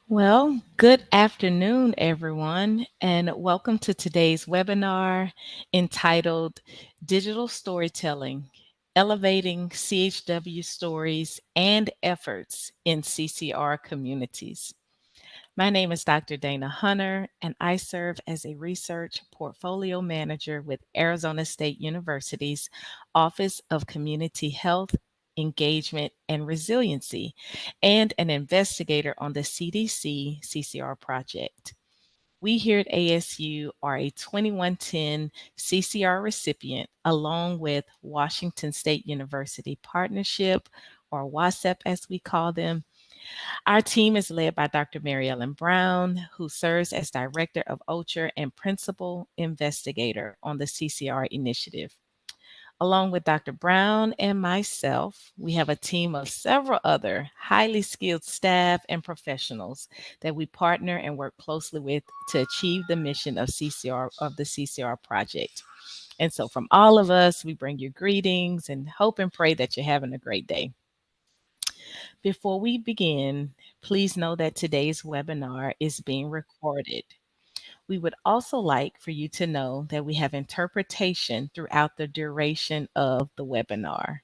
Well, good afternoon, everyone, and welcome to today's webinar entitled Digital Storytelling Elevating CHW Stories and Efforts in CCR Communities. My name is Dr. Dana Hunter, and I serve as a research portfolio manager with Arizona State University's Office of Community Health, Engagement, and Resiliency, and an investigator on the CDC CCR project. We here at ASU are a 2110 CCR recipient, along with Washington State University Partnership, or WASEP as we call them. Our team is led by Dr. Mary Ellen Brown, who serves as Director of OCHR and Principal Investigator on the CCR initiative. Along with Dr. Brown and myself, we have a team of several other highly skilled staff and professionals that we partner and work closely with to achieve the mission of the CCR project. And so from all of us, we bring you greetings and hope and pray that you're having a great day. Before we begin, please know that today's webinar is being recorded. We would also like for you to know that we have interpretation throughout the duration of the webinar.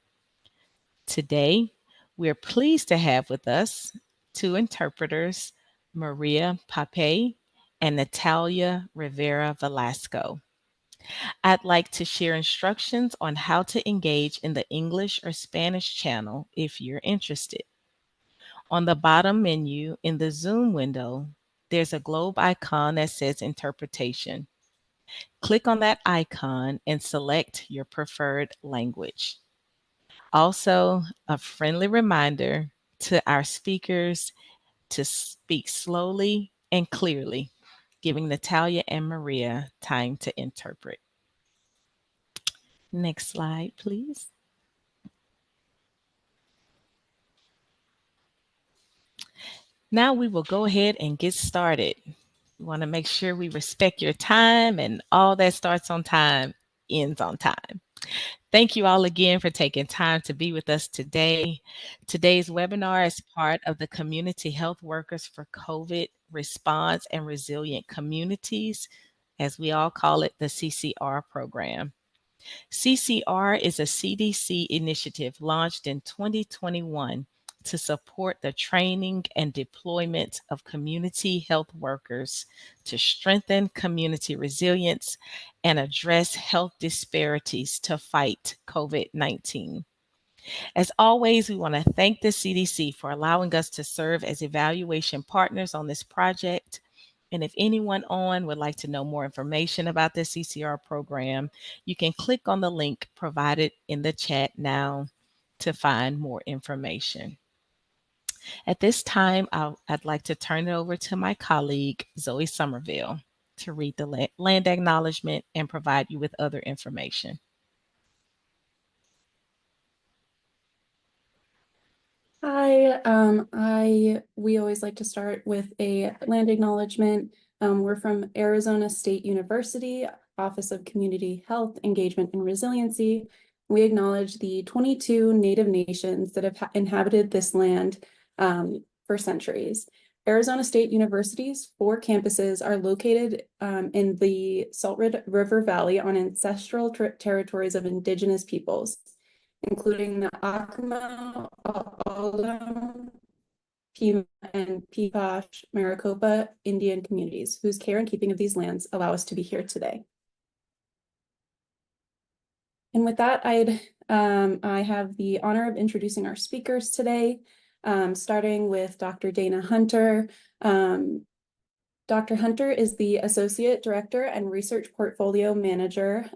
Today, we're pleased to have with us two interpreters, Maria Pape and Natalia Rivera Velasco. I'd like to share instructions on how to engage in the English or Spanish channel if you're interested. On the bottom menu in the Zoom window, there's a globe icon that says Interpretation. Click on that icon and select your preferred language. Also, a friendly reminder to our speakers to speak slowly and clearly, giving Natalia and Maria time to interpret. Next slide, please. Now we will go ahead and get started. We want to make sure we respect your time, and all that starts on time ends on time. Thank you all again for taking time to be with us today. Today's webinar is part of the Community Health Workers for COVID Response and Resilient Communities, as we all call it, the CCR program. CCR is a CDC initiative launched in 2021 to support the training and deployment of community health workers to strengthen community resilience and address health disparities to fight COVID-19. As always, we want to thank the CDC for allowing us to serve as evaluation partners on this project. And if anyone on would like to know more information about the CCR program, you can click on the link provided in the chat now to find more information. At this time, I'd like to turn it over to my colleague, Zoe Somerville, to read the land acknowledgement and provide you with other information. Hi, we always like to start with a land acknowledgement. We're from Arizona State University, Office of Community Health, Engagement, and Resiliency. We acknowledge the 22 Native nations that have inhabited this land for centuries. Arizona State University's 4 campuses are located in the Salt River Valley on ancestral territories of indigenous peoples, including the Acoma, Ohlone, Pima, and Pequash Maricopa Indian communities, whose care and keeping of these lands allow us to be here today. And with that, I have the honor of introducing our speakers today, starting with Dr. Dana Hunter. Dr. Hunter is the Associate Director and Research Portfolio Manager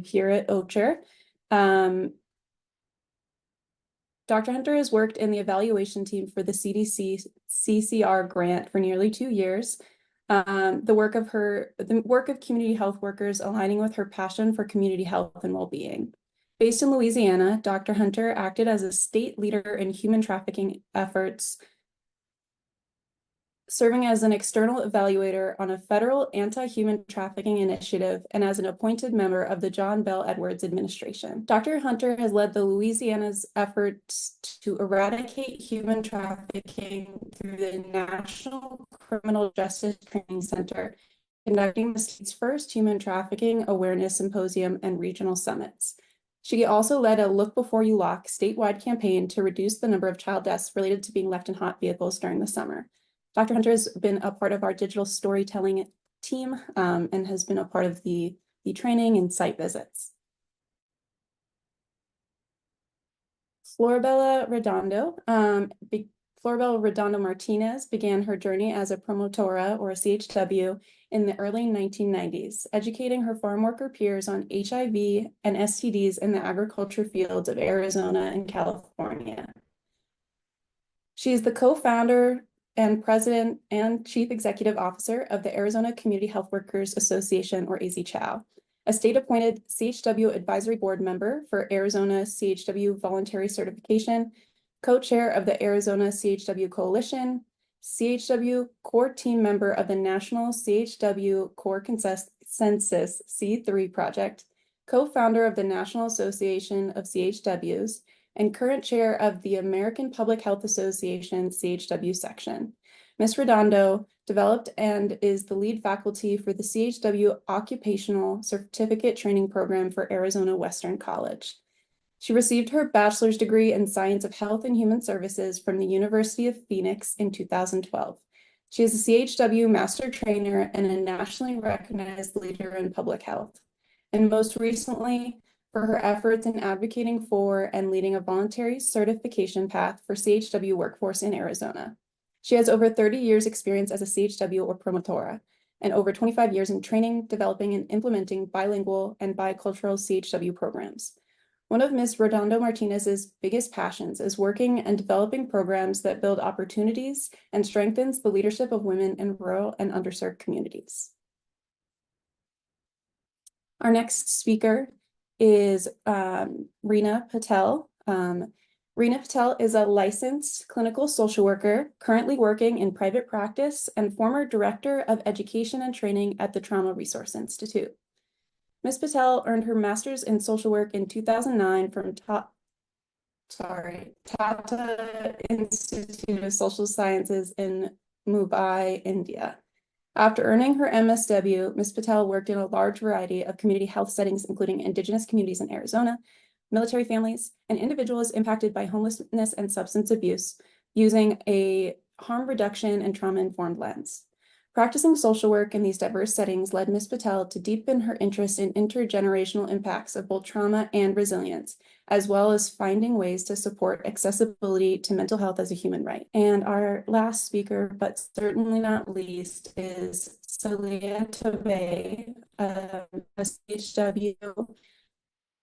here at OCHR. Dr. Hunter has worked in the evaluation team for the CDC CCR grant for nearly 2 years. The work of community health workers aligning with her passion for community health and well-being. Based in Louisiana, Dr. Hunter acted as a state leader in human trafficking efforts, serving as an external evaluator on a federal anti-human trafficking initiative and as an appointed member of the John Bell Edwards administration. Dr. Hunter has led the Louisiana's efforts to eradicate human trafficking through the National Criminal Justice Training Center, conducting the state's first human trafficking awareness symposium and regional summits. She also led a Look Before You Lock statewide campaign to reduce the number of child deaths related to being left in hot vehicles during the summer. Dr. Hunter has been a part of our digital storytelling team and has been a part of the training and site visits. Florabella Redondo Martinez began her journey as a promotora or a CHW in the early 1990s, educating her farm worker peers on HIV and STDs in the agriculture fields of Arizona and California. She is the co-founder and president and chief executive officer of the Arizona Community Health Workers Association, or AZCHOW, a state-appointed CHW advisory board member for Arizona CHW voluntary certification, co-chair of the Arizona CHW Coalition, CHW core team member of the National CHW Core Consensus C3 project, co-founder of the National Association of CHWs, and current chair of the American Public Health Association CHW section. Ms. Redondo developed and is the lead faculty for the CHW Occupational Certificate Training Program for Arizona Western College. She received her bachelor's degree in Science of Health and Human Services from the University of Phoenix in 2012. She is a CHW master trainer and a nationally recognized leader in public health. And most recently, for her efforts in advocating for and leading a voluntary certification path for CHW workforce in Arizona. She has over 30 years experience as a CHW or promotora, and over 25 years in training, developing, and implementing bilingual and bicultural CHW programs. One of Ms. Redondo Martinez's biggest passions is working and developing programs that build opportunities and strengthens the leadership of women in rural and underserved communities. Our next speaker is Reena Patel. Reena Patel is a licensed clinical social worker, currently working in private practice and former director of education and training at the Trauma Resource Institute. Ms. Patel earned her master's in social work in 2009 from Tata Institute of Social Sciences in Mumbai, India. After earning her MSW, Ms. Patel worked in a large variety of community health settings, including Indigenous communities in Arizona, military families, and individuals impacted by homelessness and substance abuse, using a harm reduction and trauma-informed lens. Practicing social work in these diverse settings led Ms. Patel to deepen her interest in intergenerational impacts of both trauma and resilience, as well as finding ways to support accessibility to mental health as a human right. And our last speaker, but certainly not least, is Celia Tobey, a CHW,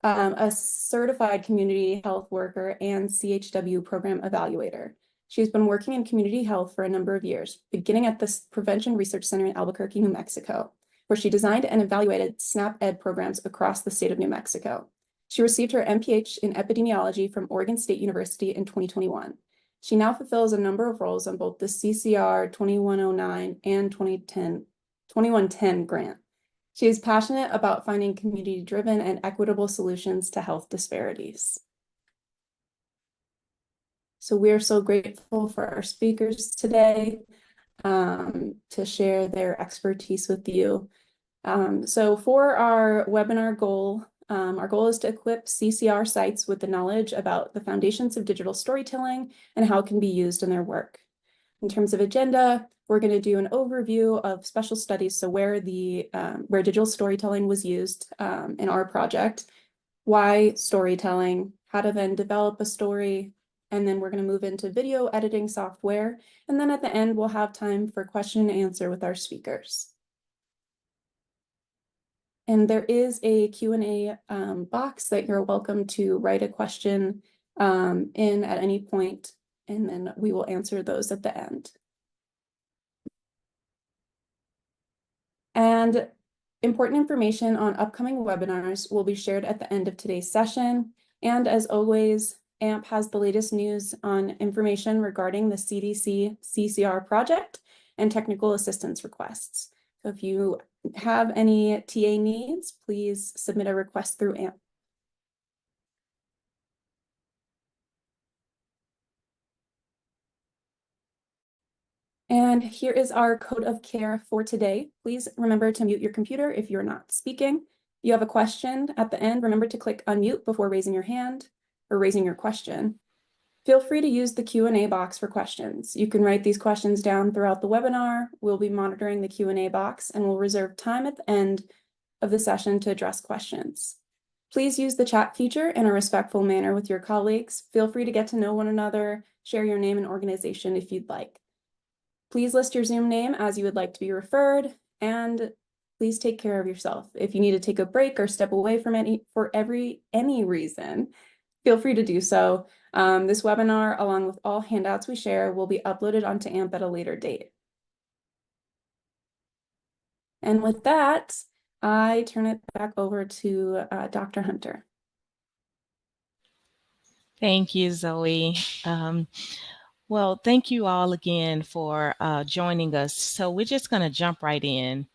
a certified community health worker and CHW program evaluator. She's been working in community health for a number of years, beginning at the Prevention Research Center in Albuquerque, New Mexico, where she designed and evaluated SNAP-Ed programs across the state of New Mexico. She received her MPH in epidemiology from Oregon State University in 2021. She now fulfills a number of roles on both the CCR 2109 and 2110 grant. She is passionate about finding community-driven and equitable solutions to health disparities. So we are so grateful for our speakers today to share their expertise with you. So for our webinar goal, our goal is to equip CCR sites with the knowledge about the foundations of digital storytelling and how it can be used in their work. In terms of agenda, we're going to do an overview of special studies, so where digital storytelling was used in our project, why storytelling, how to then develop a story, and then we're going to move into video editing software. And then at the end, we'll have time for question and answer with our speakers. And there is a Q&A box that you're welcome to write a question in at any point, and then we will answer those at the end. And important information on upcoming webinars will be shared at the end of today's session. And as always, AMP has the latest news on information regarding the CDC CCR project and technical assistance requests. So if you have any TA needs, please submit a request through AMP. And here is our code of care for today. Please remember to mute your computer if you're not speaking. If you have a question at the end, remember to click unmute before raising your hand or raising your question. Feel free to use the Q&A box for questions. You can write these questions down throughout the webinar. We'll be monitoring the Q&A box and we'll reserve time at the end of the session to address questions. Please use the chat feature in a respectful manner with your colleagues. Feel free to get to know one another, share your name and organization if you'd like. Please list your Zoom name as you would like to be referred, and please take care of yourself. If you need to take a break or step away from any reason, feel free to do so. This webinar, along with all handouts we share, will be uploaded onto AMP at a later date. And with that, I turn it back over to Dr. Hunter. Thank you, Zoe. Well, thank you all again for joining us. So we're just going to jump right in.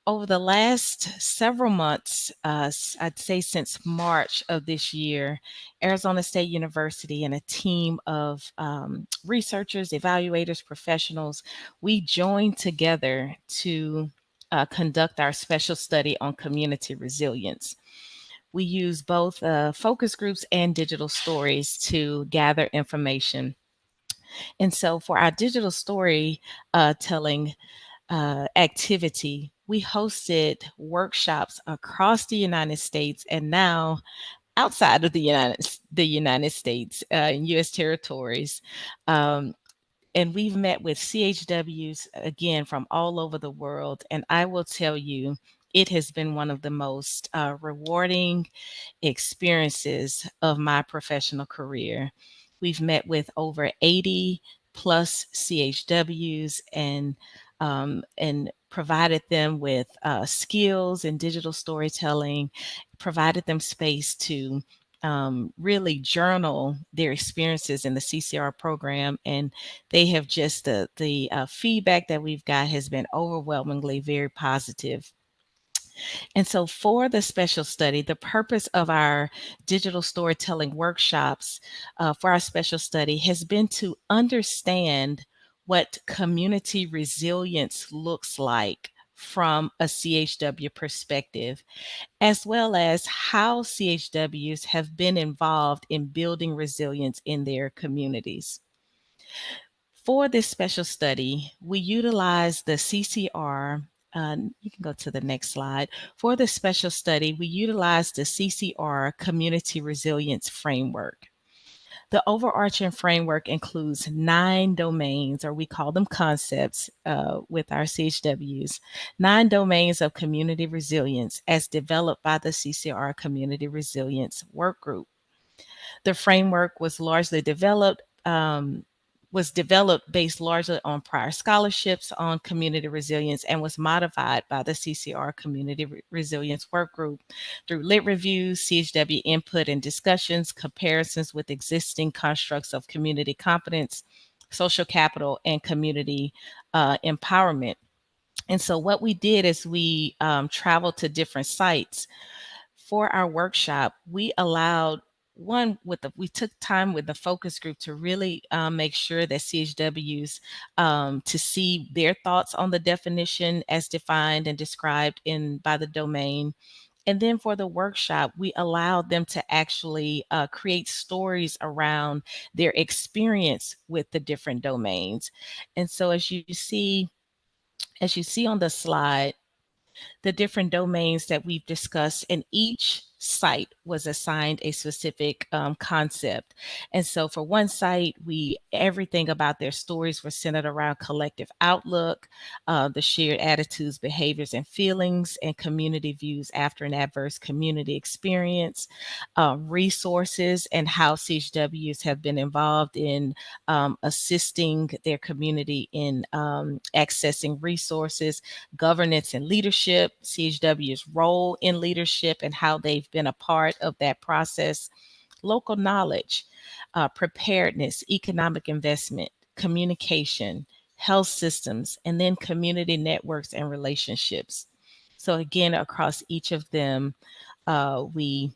Over the last several months, I'd say since March of this year, Arizona State University and a team of researchers, evaluators, professionals, we joined together to conduct our special study on community resilience. We use both focus groups and digital stories to gather information. And so for our digital story telling activity, we hosted workshops across the United States and now outside of the United States and U.S. territories. And we've met with CHWs again from all over the world. And I will tell you, it has been one of the most rewarding experiences of my professional career. We've met with over 80 plus CHWs and provided them with skills in digital storytelling, provided them space to really journal their experiences in the CCR program. And they have just, the feedback that we've got has been overwhelmingly very positive. And so for the special study, the purpose of our digital storytelling workshops for our special study has been to understand what community resilience looks like from a CHW perspective, as well as how CHWs have been involved in building resilience in their communities. For this special study, we utilized the CCR. You can go to the next slide. For the special study, we utilized the CCR Community Resilience Framework. The overarching framework includes 9 domains, or we call them concepts with our CHWs, 9 domains of community resilience as developed by the CCR Community Resilience Work Group. The framework was developed based largely on prior scholarships on community resilience and was modified by the CCR Community Resilience Work Group through lit reviews, CHW input and discussions, comparisons with existing constructs of community competence, social capital, and community empowerment. And so what we did is we traveled to different sites. For our workshop, we allowed we took time with the focus group to really make sure that CHWs to see their thoughts on the definition as defined and described by the domain. And then for the workshop, we allowed them to actually create stories around their experience with the different domains. And so as you see on the slide, the different domains that we've discussed, and each site was assigned a specific concept. And so for one site, everything about their stories were centered around collective outlook, the shared attitudes, behaviors, and feelings, and community views after an adverse community experience, resources, and how CHWs have been involved in assisting their community in accessing resources, governance and leadership, CHW's role in leadership and how they've been a part of that process, local knowledge, preparedness, economic investment, communication, health systems, and then community networks and relationships. So again, across each of them, we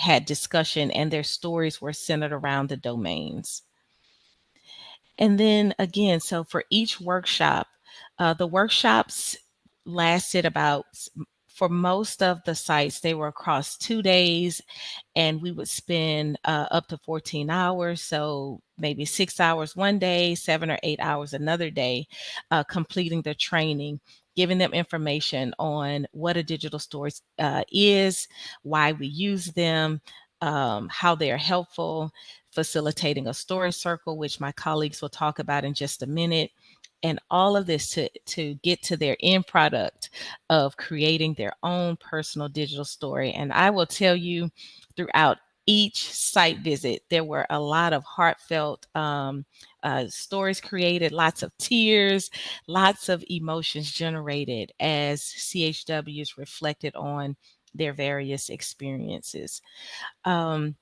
had discussion and their stories were centered around the domains. And then again, so for each workshop, the workshops lasted about, for most of the sites, they were across 2 days, and we would spend up to 14 hours. So maybe 6 hours one day, 7 or 8 hours another day, completing the training, giving them information on what a digital story is, why we use them, how they are helpful, facilitating a story circle, which my colleagues will talk about in just a minute. And all of this to get to their end product of creating their own personal digital story. And I will tell you, throughout each site visit, there were a lot of heartfelt stories created, lots of tears, lots of emotions generated as CHWs reflected on their various experiences. Um,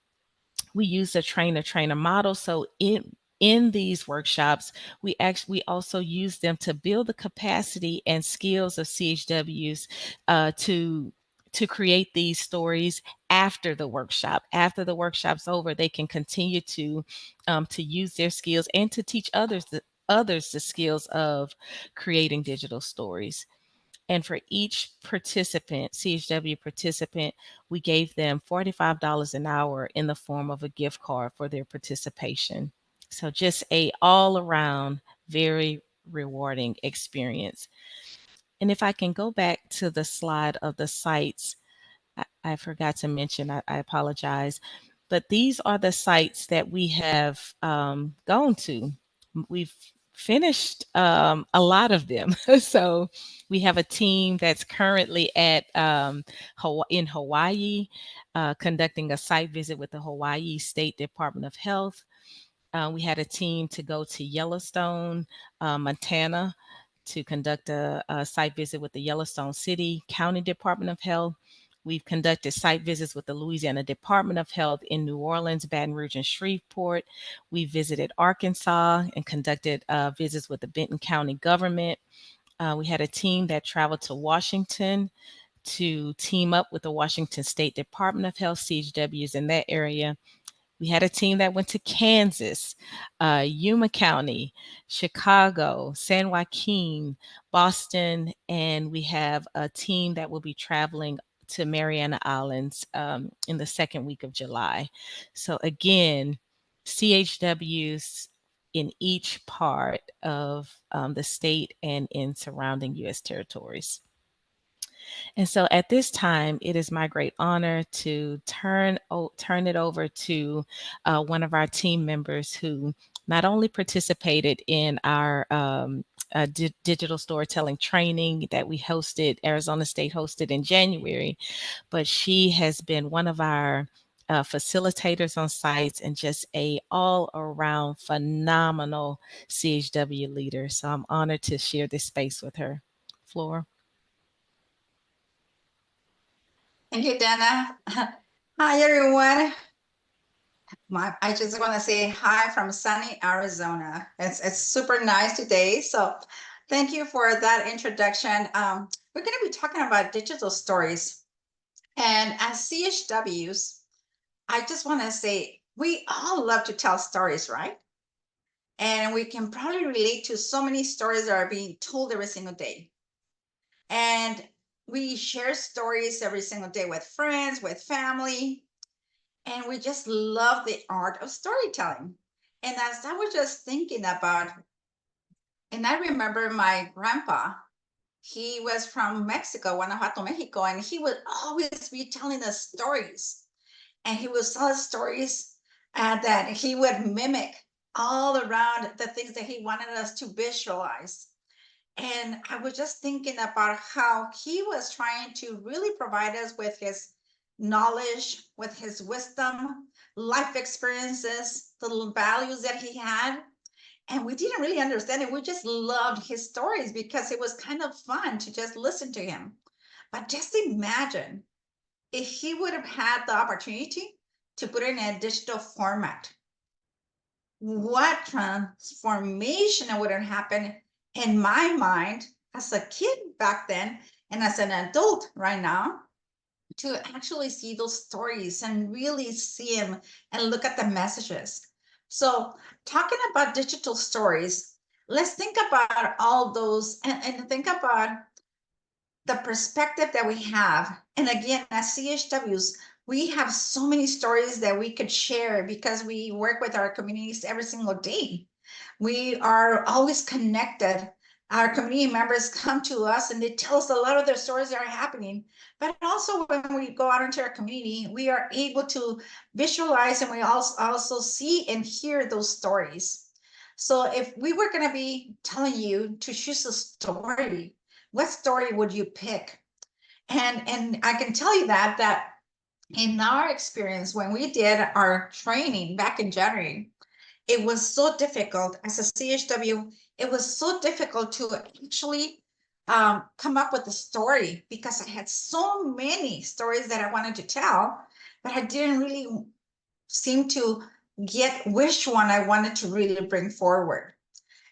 we use a trainer model. So in these workshops, we also use them to build the capacity and skills of CHWs to create these stories after the workshop. After the workshop's over, they can continue to use their skills and to teach others the skills of creating digital stories. And for each participant, CHW participant, we gave them $45 an hour in the form of a gift card for their participation. So just a all around very rewarding experience. And if I can go back to the slide of the sites, I forgot to mention, I apologize, but these are the sites that we have gone to. We've finished a lot of them. So we have a team that's currently at in Hawaii, conducting a site visit with the Hawaii State Department of Health. We had a team to go to Yellowstone, Montana, to conduct a site visit with the Yellowstone City County Department of Health. We've conducted site visits with the Louisiana Department of Health in New Orleans, Baton Rouge, and Shreveport. We visited Arkansas and conducted visits with the Benton County government. We had a team that traveled to Washington to team up with the Washington State Department of Health, CHWs in that area. We had a team that went to Kansas, Yuma County, Chicago, San Joaquin, Boston, and we have a team that will be traveling to Mariana Islands in the second week of July. So again, CHWs in each part of the state and in surrounding U.S. territories. And so at this time, it is my great honor to turn it over to one of our team members who not only participated in our digital storytelling training that we hosted, Arizona State hosted in January, but she has been one of our facilitators on sites and just a all around phenomenal CHW leader. So I'm honored to share this space with her. Flora. Thank you, Dana. Hi, everyone. I just want to say hi from sunny Arizona. It's super nice today. So thank you for that introduction. We're going to be talking about digital stories. And as CHWs, I just want to say we all love to tell stories, right? And we can probably relate to so many stories that are being told every single day. And we share stories every single day with friends, with family, and we just love the art of storytelling. And as I was just thinking about, and I remember my grandpa, he was from Mexico, Guanajuato, Mexico, and he would always be telling us stories. And he would tell us stories that he would mimic all around the things that he wanted us to visualize. And I was just thinking about how he was trying to really provide us with his knowledge, with his wisdom, life experiences, the values that he had. And we didn't really understand it. We just loved his stories because it was kind of fun to just listen to him. But just imagine if he would have had the opportunity to put it in a digital format, what transformation would have happened in my mind as a kid back then and as an adult right now to actually see those stories and really see them and look at the messages. So talking about digital stories, let's think about all those and think about the perspective that we have. And again, as CHWs, we have so many stories that we could share because we work with our communities every single day. We are always connected. Our community members come to us and they tell us a lot of their stories that are happening. But also when we go out into our community, we are able to visualize and we also see and hear those stories. So if we were going to be telling you to choose a story, what story would you pick? And I can tell you that in our experience, when we did our training back in January, it was so difficult as a CHW. It was so difficult to actually come up with a story because I had so many stories that I wanted to tell, but I didn't really seem to get which one I wanted to really bring forward.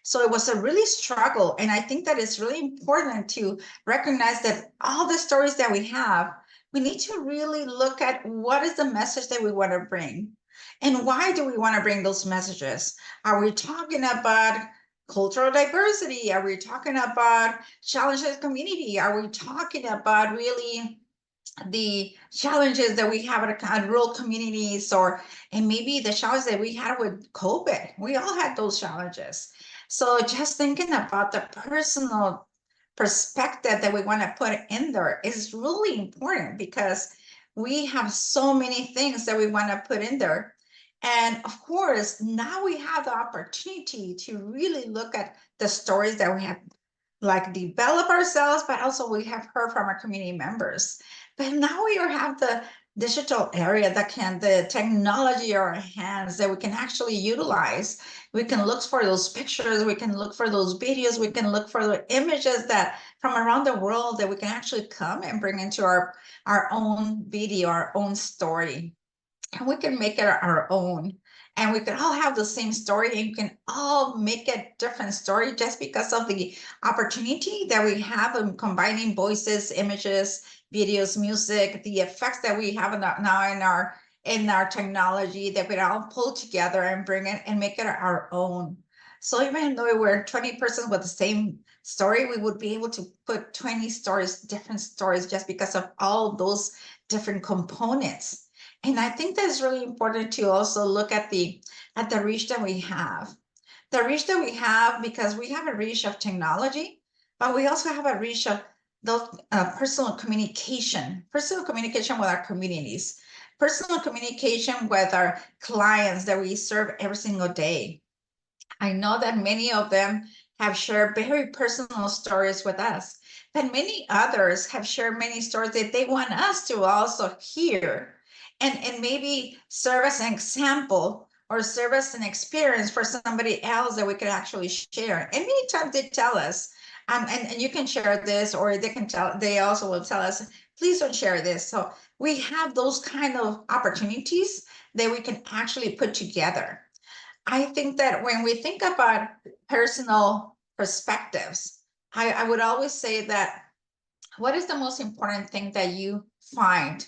So it was a really struggle. And I think that it's really important to recognize that all the stories that we have, we need to really look at what is the message that we want to bring. And why do we want to bring those messages? Are we talking about cultural diversity? Are we talking about challenges community? Are we talking about really the challenges that we have at rural communities, or and maybe the challenges that we had with COVID? We all had those challenges. So just thinking about the personal perspective that we want to put in there is really important because we have so many things that we want to put in there. And of course, now we have the opportunity to really look at the stories that we have like develop ourselves, but also we have heard from our community members. But now we have the digital area that can, the technology in our hands that we can actually utilize. We can look for those pictures, we can look for those videos, we can look for the images that from around the world that we can actually come and bring into our own video, our own story. And we can make it our own. And we can all have the same story and you can all make a different story just because of the opportunity that we have in combining voices, images, videos, music, the effects that we have now in our technology that we all pull together and bring it and make it our own. So even though we're 20 persons with the same story, we would be able to put 20 stories, different stories, just because of all those different components. And I think that's really important to also look at the reach that we have. The reach that we have, because we have a reach of technology, but we also have a reach of those personal communication with our communities, personal communication with our clients that we serve every single day. I know that many of them have shared very personal stories with us, but many others have shared many stories that they want us to also hear and maybe serve as an example or serve as an experience for somebody else that we could actually share. And many times they tell us, and you can share this, or they also will tell us, please don't share this. So we have those kind of opportunities that we can actually put together. I think that when we think about personal perspectives, I would always say that what is the most important thing that you find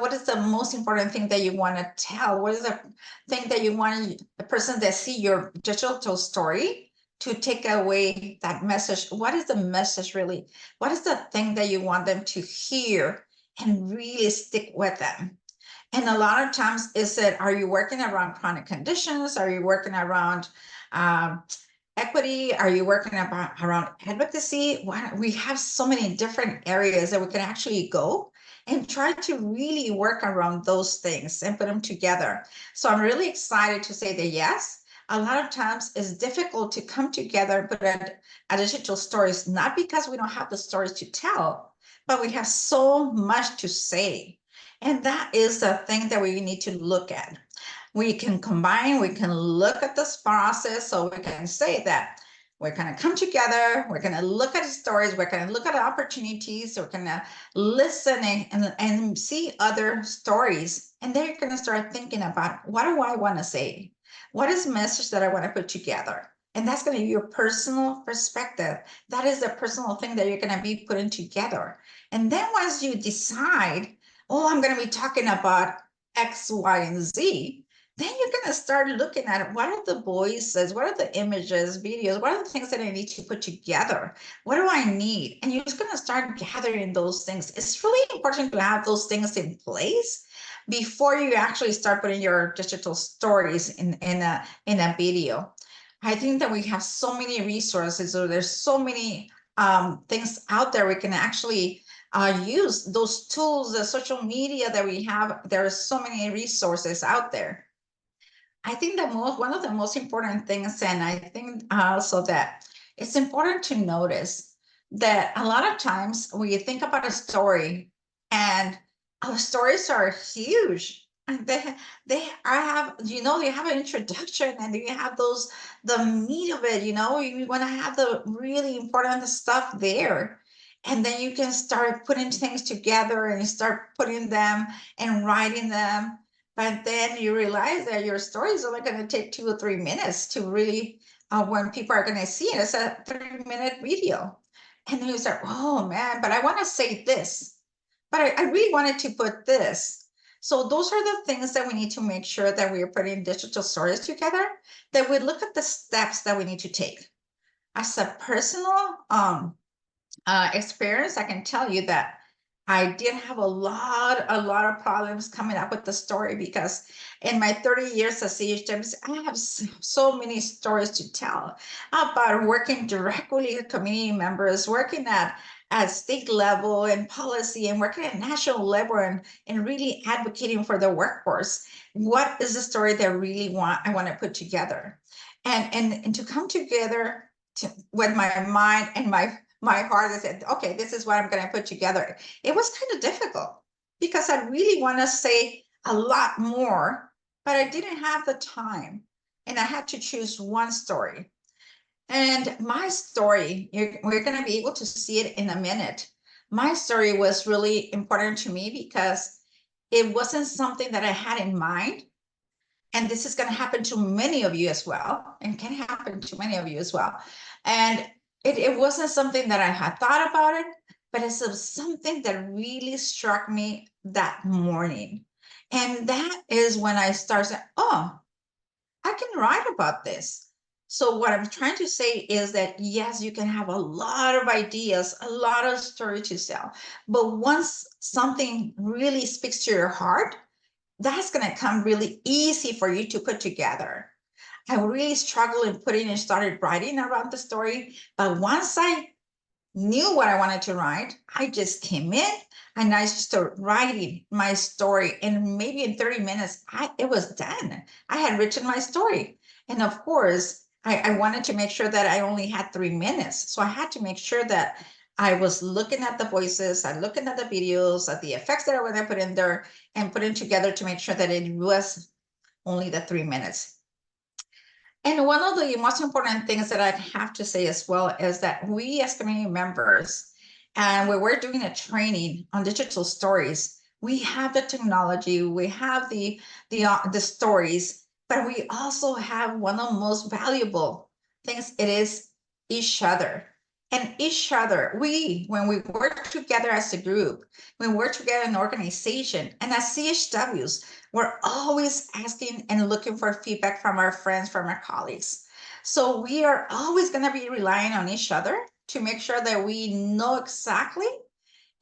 what is the most important thing that you want to tell? What is the thing that you want the person that see your digital story to take away that message? What is the message really? What is the thing that you want them to hear and really stick with them? And a lot of times is that, are you working around chronic conditions? Are you working around equity? Are you working around advocacy? We have so many different areas that we can actually go and try to really work around those things and put them together. So I'm really excited to say that yes, a lot of times it's difficult to come together and put a digital stories, not because we don't have the stories to tell, but we have so much to say. And that is the thing that we need to look at. We can combine, we can look at this process, so we can say that we're going to come together, we're going to look at the stories, we're going to look at the opportunities, we're going to listen and see other stories. And then you're going to start thinking about, what do I want to say? What is the message that I want to put together? And that's going to be your personal perspective. That is the personal thing that you're going to be putting together. And then once you decide, oh, I'm going to be talking about X, Y, and Z, then you're going to start looking at what are the voices, what are the images, videos, what are the things that I need to put together? What do I need? And you're just going to start gathering those things. It's really important to have those things in place before you actually start putting your digital stories in a video. I think that we have so many resources, or there's so many things out there we can actually use those tools, the social media that we have. There are so many resources out there. I think one of the most important things, and I think also that it's important to notice that a lot of times when you think about a story, and our stories are huge, and they have, they have an introduction, and you have the meat of it. You want to have the really important stuff there, and then you can start putting things together and start putting them and writing them. But then you realize that your story is only going to take 2 or 3 minutes to really, when people are going to see it, it's a 3-minute video. And then you say, oh man, but I want to say this, but I really wanted to put this. So those are the things that we need to make sure that we are putting digital stories together, that we look at the steps that we need to take. As a personal experience, I can tell you that I did have a lot of problems coming up with the story, because in my 30 years as CHW, I have so many stories to tell about working directly with community members, working at state level and policy, and working at national level, and really advocating for the workforce. What is the story that I want to put together? And to come together with my mind and my heart, I said, okay, this is what I'm going to put together. It was kind of difficult because I really want to say a lot more, but I didn't have the time, and I had to choose one story. And my story, we're going to be able to see it in a minute. My story was really important to me because it wasn't something that I had in mind. And this is going to happen to many of you as well, and can happen to many of you as well. And it wasn't something that I had thought about it, but it's something that really struck me that morning. And that is when I started saying, oh, I can write about this. So what I'm trying to say is that, yes, you can have a lot of ideas, a lot of story to tell, but once something really speaks to your heart, that's going to come really easy for you to put together. I really struggled in putting and started writing around the story, but once I knew what I wanted to write, I just came in and I started writing my story. And maybe in 30 minutes, it was done. I had written my story. And of course, I wanted to make sure that I only had 3 minutes. So I had to make sure that I was looking at the voices, I'm looking at the videos, at the effects that I want to put in there, and putting together to make sure that it was only the 3 minutes. And one of the most important things that I have to say as well is that we as community members, and when we're doing a training on digital stories, we have the technology, we have the stories, but we also have one of the most valuable things. It is each other. And each other, when we work together as a group, when we work together in an organization, and as CHWs, we're always asking and looking for feedback from our friends, from our colleagues. So we are always going to be relying on each other to make sure that we know exactly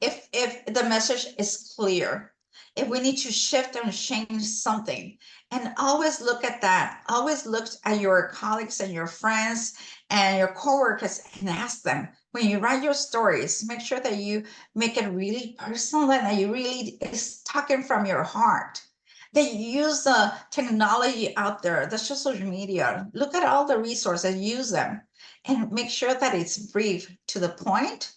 if the message is clear, if we need to shift and change something. And always look at that. Always look at your colleagues and your friends and your coworkers and ask them, when you write your stories, make sure that you make it really personal and that you really is talking from your heart. They use the technology out there, the social media. Look at all the resources, use them, and make sure that it's brief, to the point,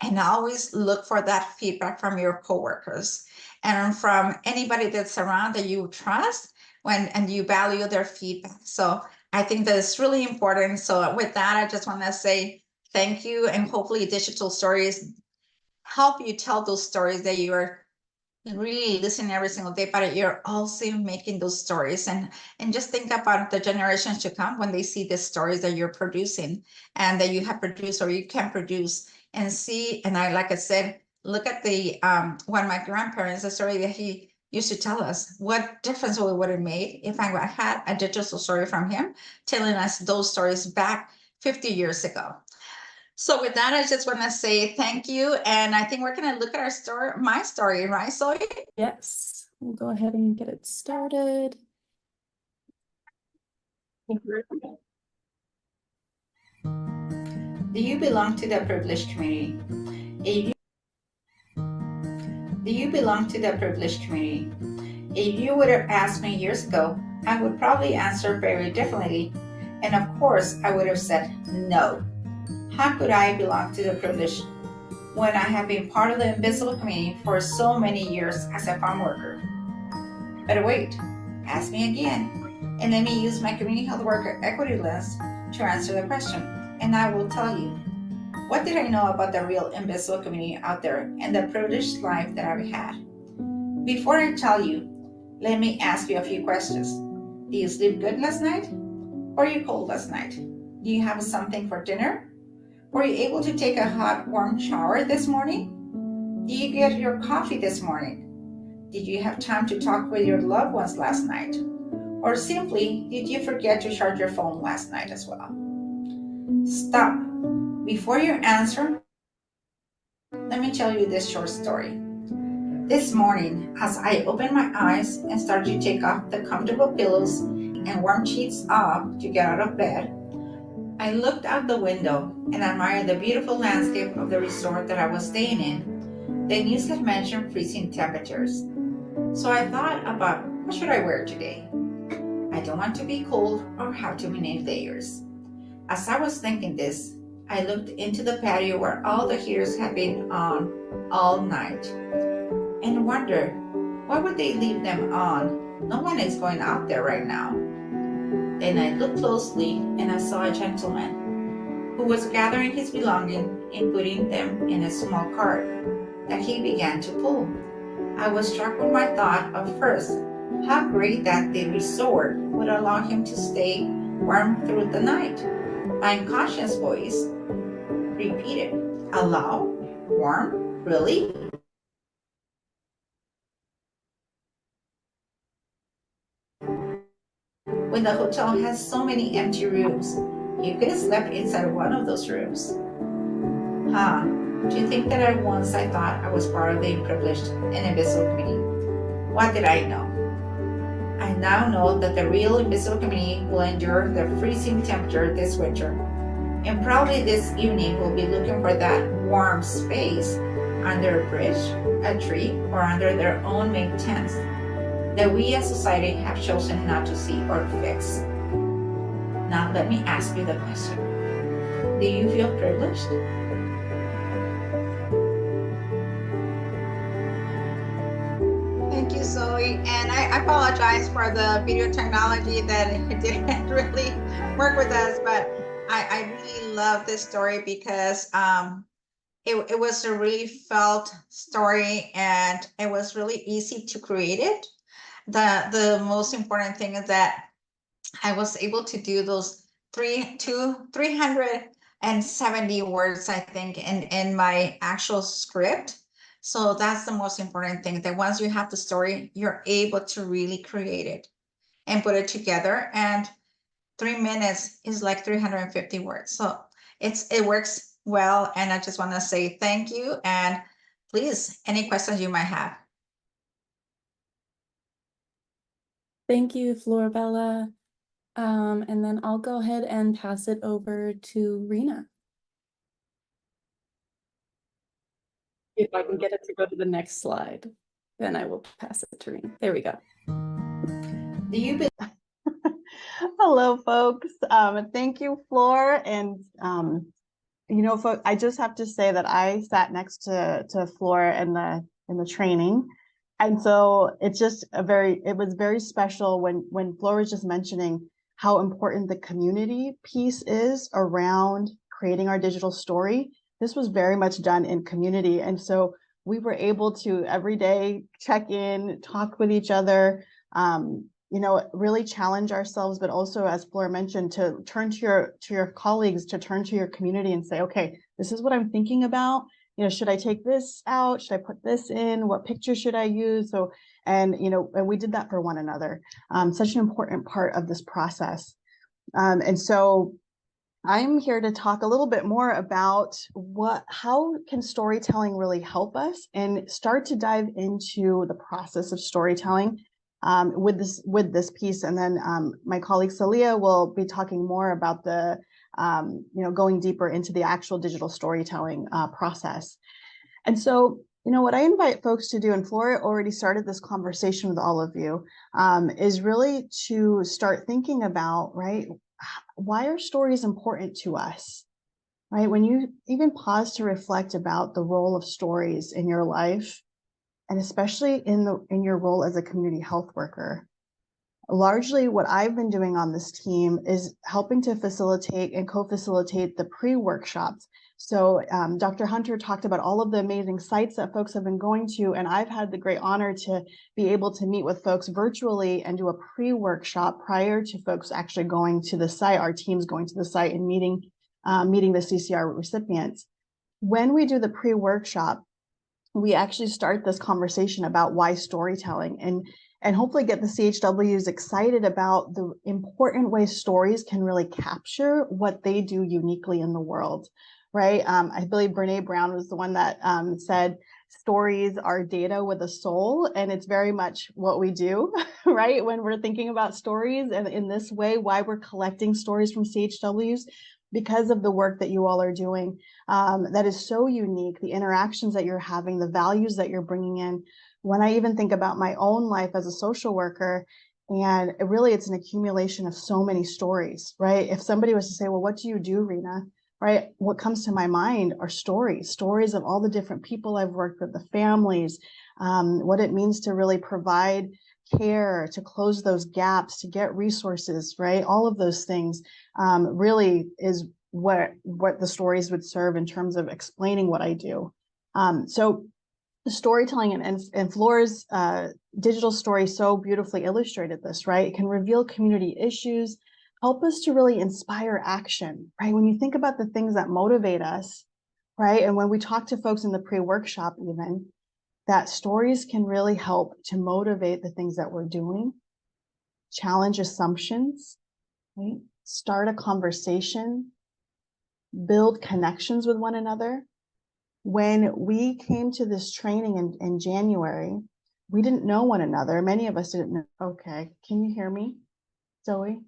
and always look for that feedback from your coworkers and from anybody that's around that you trust, and you value their feedback. So I think that it's really important. So with that, I just want to say thank you, and hopefully digital stories help you tell those stories that you are really listening every single day, but you're also making those stories, and just think about the generations to come when they see the stories that you're producing and that you have produced or you can produce, and see. And like I said, look at the one of my grandparents, the story that he used to tell us what difference we would have made if I had a digital story from him telling us those stories back 50 years ago. So with that, I just want to say thank you. And I think we're going to look at our story, my story, right, Zoe? Yes, we'll go ahead and get it started. Do you belong to the privileged community? Do you belong to the privileged community? If you would have asked me years ago, I would probably answer very differently. And of course, I would have said no. How could I belong to the privileged when I have been part of the invisible community for so many years as a farm worker? But wait, ask me again, and let me use my community health worker equity lens to answer the question, and I will tell you. What did I know about the real invisible community out there and the privileged life that I've had? Before I tell you, let me ask you a few questions. Did you sleep good last night? Were you cold last night? Do you have something for dinner? Were you able to take a hot, warm shower this morning? Did you get your coffee this morning? Did you have time to talk with your loved ones last night? Or simply, did you forget to charge your phone last night as well? Stop. Before you answer, let me tell you this short story. This morning, as I opened my eyes and started to take off the comfortable pillows and warm sheets off to get out of bed, I looked out the window and admired the beautiful landscape of the resort that I was staying in. The news had mentioned freezing temperatures. So I thought about what should I wear today? I don't want to be cold or have too many layers. As I was thinking this, I looked into the patio where all the heaters had been on all night and wondered, why would they leave them on? No one is going out there right now. Then I looked closely and I saw a gentleman who was gathering his belongings and putting them in a small cart that he began to pull. I was struck with my thought of first, how great that the resort would allow him to stay warm through the night. My unconscious voice repeated, allow? Warm? Really? When the hotel has so many empty rooms, you could have slept inside one of those rooms. Do you think that at once I thought I was part of the privileged and invisible community? What did I know? I now know that the real invisible community will endure the freezing temperature this winter, and probably this evening will be looking for that warm space under a bridge, a tree, or under their own made tents that we as society have chosen not to see or fix. Now let me ask you the question. Do you feel privileged? Thank you, Zoe. And I apologize for the video technology that it didn't really work with us, but I really love this story because it was a really felt story and it was really easy to create it. The most important thing is that I was able to do those 370 words, I think, in my actual script. So that's the most important thing, that once you have the story, you're able to really create it and put it together. And 3 minutes is like 350 words. So it works well. And I just want to say thank you. And please, any questions you might have. Thank you, Florabella. And then I'll go ahead and pass it over to Rena. If I can get it to go to the next slide, then I will pass it to Rena. There we go. Do you Hello, folks. Thank you, Floor. And I just have to say that I sat next to Floor in the training, and so it's just it was very special when Floor was just mentioning how important the community piece is around creating our digital story. This was very much done in community, and so we were able to every day check in, talk with each other. Really challenge ourselves, but also, as Flora mentioned, to turn to your colleagues, to turn to your community and say, okay, this is what I'm thinking about. should I take this out? Should I put this in? What picture should I use? So, and we did that for one another. Such an important part of this process. And so I'm here to talk a little bit more about how can storytelling really help us, and start to dive into the process of storytelling with this piece. And then my colleague Salia will be talking more about the going deeper into the actual digital storytelling process. And so, what I invite folks to do, and Flora already started this conversation with all of you, is really to start thinking about, right, why are stories important to us, right? When you even pause to reflect about the role of stories in your life, and especially in your role as a community health worker. Largely what I've been doing on this team is helping to facilitate and co-facilitate the pre-workshops. So Dr. Hunter talked about all of the amazing sites that folks have been going to, and I've had the great honor to be able to meet with folks virtually and do a pre-workshop prior to folks actually going to the site, our teams going to the site and meeting the CCR recipients. When we do the pre-workshop, we actually start this conversation about why storytelling, and hopefully get the CHWs excited about the important ways stories can really capture what they do uniquely in the world, right? I believe Brene Brown was the one that said, stories are data with a soul, and it's very much what we do, right? When we're thinking about stories, and in this way, why we're collecting stories from CHWs, because of the work that you all are doing, that is so unique, the interactions that you're having, the values that you're bringing in. When I even think about my own life as a social worker, and it's an accumulation of so many stories, right? If somebody was to say, well, what do you do, Rena? Right? What comes to my mind are stories of all the different people I've worked with, the families, what it means to really provide care, to close those gaps, to get resources, right? All of those things really is what the stories would serve in terms of explaining what I do. So storytelling and Flora's digital story so beautifully illustrated this, right? It can reveal community issues, help us to really inspire action, right? When you think about the things that motivate us, right? And when we talk to folks in the pre-workshop even, that stories can really help to motivate the things that we're doing, challenge assumptions, right? Start a conversation, build connections with one another. When we came to this training in January, we didn't know one another. Many of us didn't know. Okay, can you hear me, Zoe?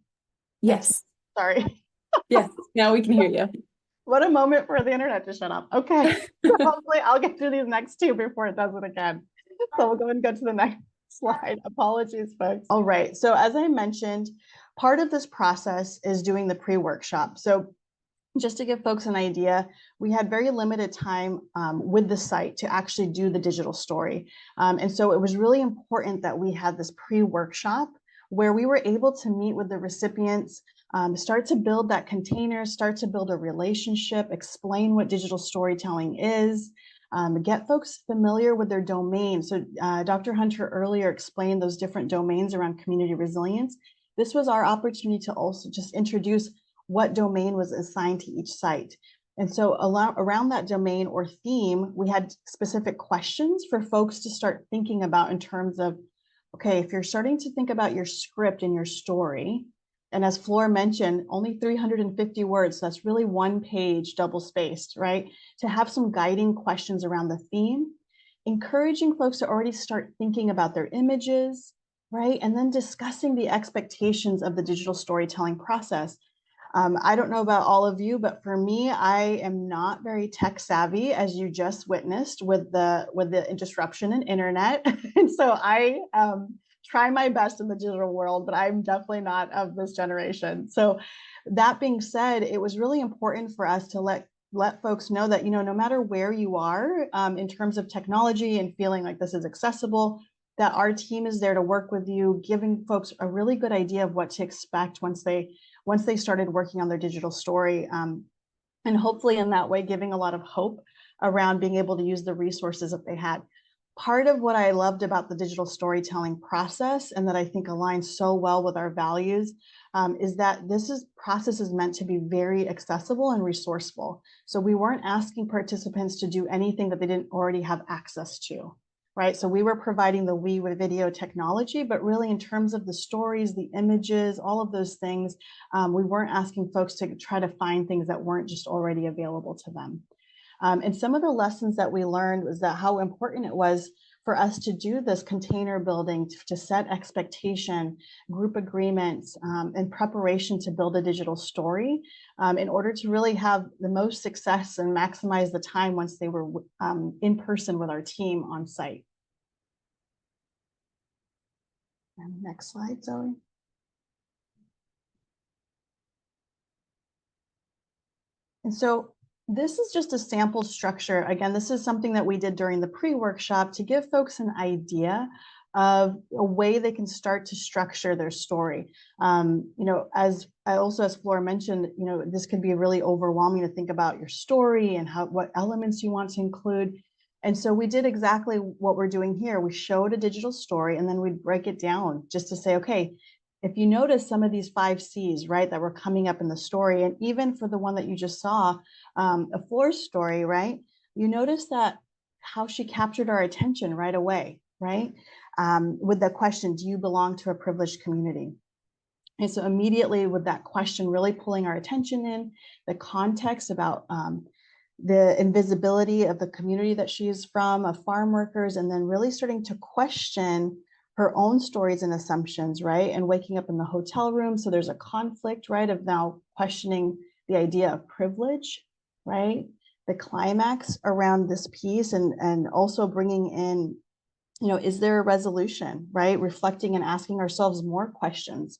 Yes. Sorry. Yes, now we can hear you. What a moment for the internet to shut up. Okay, hopefully I'll get through these next two before it does it again. So we'll go and go to the next slide. Apologies, folks. All right, so as I mentioned, part of this process is doing the pre-workshop. So just to give folks an idea, we had very limited time with the site to actually do the digital story. And so it was really important that we had this pre-workshop where we were able to meet with the recipients, start to build that container, start to build a relationship, explain what digital storytelling is, get folks familiar with their domain. So Dr. Hunter earlier explained those different domains around community resilience. This was our opportunity to also just introduce what domain was assigned to each site. And so around that domain or theme, we had specific questions for folks to start thinking about in terms of, okay, if you're starting to think about your script and your story, and as Flora mentioned, only 350 words, so that's really one page double spaced, right? To have some guiding questions around the theme, encouraging folks to already start thinking about their images, right? And then discussing the expectations of the digital storytelling process. I don't know about all of you, but for me, I am not very tech savvy, as you just witnessed with the disruption in internet. And so I try my best in the digital world, but I'm definitely not of this generation. So that being said, it was really important for us to let folks know that, no matter where you are in terms of technology and feeling like this is accessible, that our team is there to work with you, giving folks a really good idea of what to expect once they started working on their digital story. And hopefully in that way, giving a lot of hope around being able to use the resources that they had. part of what I loved about the digital storytelling process, and that I think aligns so well with our values, is that process is meant to be very accessible and resourceful. So we weren't asking participants to do anything that they didn't already have access to, right? So we were providing the we with video technology, but really in terms of the stories, the images, all of those things, we weren't asking folks to try to find things that weren't just already available to them. And some of the lessons that we learned was that how important it was for us to do this container building, to set expectation, group agreements, and preparation to build a digital story in order to really have the most success and maximize the time once they were in person with our team on site. And next slide, Zoe. And so this is just a sample structure. Again, this is something that we did during the pre-workshop to give folks an idea of a way they can start to structure their story. As Flora mentioned, this can be really overwhelming to think about your story and what elements you want to include. And so we did exactly what we're doing here. We showed a digital story and then we'd break it down just to say, okay, if you notice some of these 5 C's, right, that were coming up in the story, and even for the one that you just saw, a Floor's story, right, you notice that how she captured our attention right away, right, with the question, do you belong to a privileged community? And so immediately with that question really pulling our attention in, the context about the invisibility of the community that she is from, of farm workers, and then really starting to question her own stories and assumptions, right? And waking up in the hotel room. So there's a conflict, right, of now questioning the idea of privilege, right? The climax around this piece, and also bringing in, is there a resolution, right? Reflecting and asking ourselves more questions.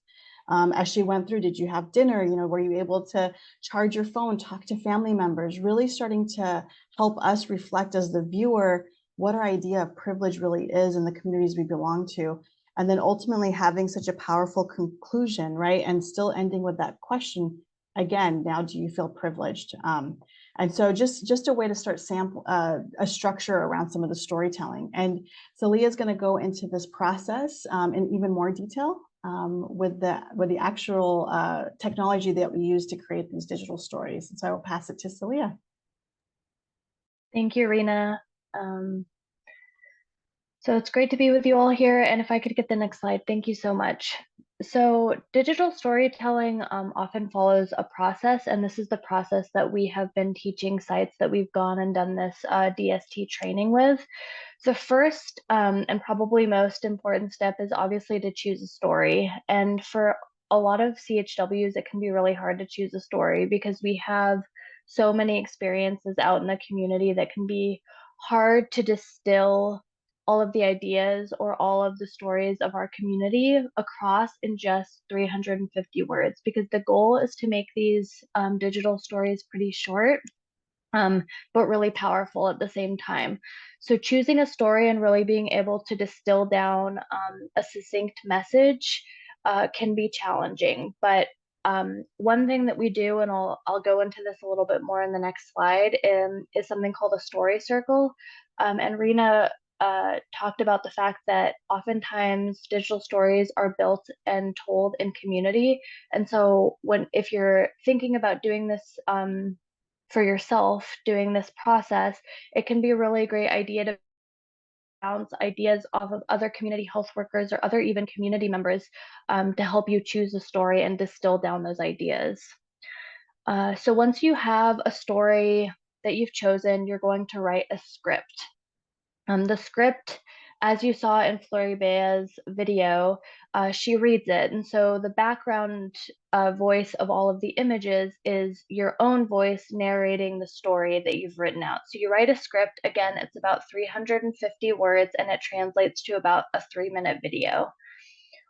As she went through, did you have dinner? Were you able to charge your phone, talk to family members? Really starting to help us reflect as the viewer what our idea of privilege really is in the communities we belong to. And then ultimately having such a powerful conclusion, right? And still ending with that question, again, now do you feel privileged? And so just a way to start a structure around some of the storytelling. And so Leah's going to go into this process in even more detail with the actual technology that we use to create these digital stories. And so I will pass it to Celia. Thank you, Rena. So it's great to be with you all here. And if I could get the next slide, thank you so much. So digital storytelling often follows a process, and this is the process that we have been teaching sites that we've gone and done this DST training with. The first and probably most important step is obviously to choose a story. And for a lot of CHWs, it can be really hard to choose a story because we have so many experiences out in the community that can be hard to distill all of the ideas or all of the stories of our community across in just 350 words, because the goal is to make these digital stories pretty short, but really powerful at the same time. So choosing a story and really being able to distill down a succinct message can be challenging. But one thing that we do, and I'll go into this a little bit more in the next slide, is something called a story circle. And Rena talked about the fact that oftentimes digital stories are built and told in community. And so if you're thinking about doing this for yourself, doing this process, it can be a really great idea to bounce ideas off of other community health workers or other even community members to help you choose a story and distill down those ideas. So once you have a story that you've chosen, you're going to write a script. The script, as you saw in Floribea's video, she reads it. And so the background voice of all of the images is your own voice narrating the story that you've written out. So you write a script. Again, it's about 350 words, and it translates to about a 3-minute video.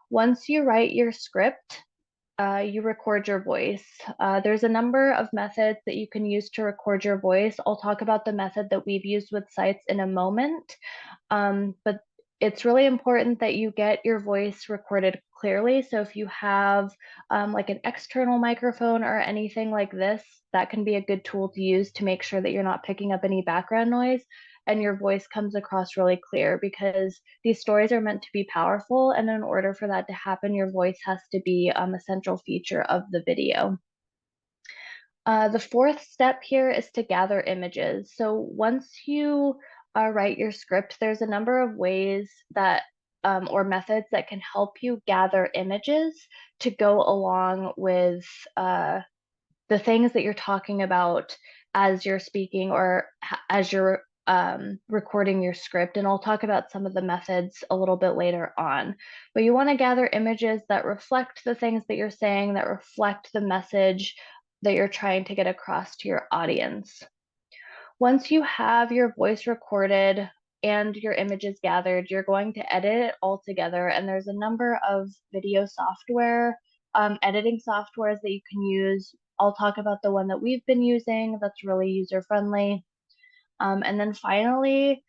Once you write your script, you record your voice. There's a number of methods that you can use to record your voice. I'll talk about the method that we've used with sites in a moment, but it's really important that you get your voice recorded clearly. So if you have like an external microphone or anything like this, that can be a good tool to use to make sure that you're not picking up any background noise. and your voice comes across really clear, because these stories are meant to be powerful, and in order for that to happen, your voice has to be a central feature of the video. The fourth step here is to gather images. So once you write your script, there's a number of ways that or methods that can help you gather images to go along with the things that you're talking about as you're speaking or as you're recording your script. And I'll talk about some of the methods a little bit later on. But you want to gather images that reflect the things that you're saying, that reflect the message that you're trying to get across to your audience. Once you have your voice recorded and your images gathered, you're going to edit it all together. And there's a number of video software, editing softwares that you can use. I'll talk about the one that we've been using that's really user-friendly. And then finally,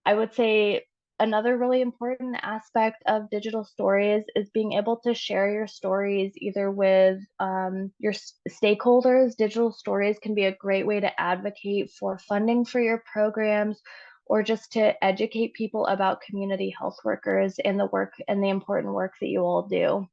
I would say another really important aspect of digital stories is being able to share your stories either with your stakeholders. Digital stories can be a great way to advocate for funding for your programs, or just to educate people about community health workers and the work and the important work that you all do.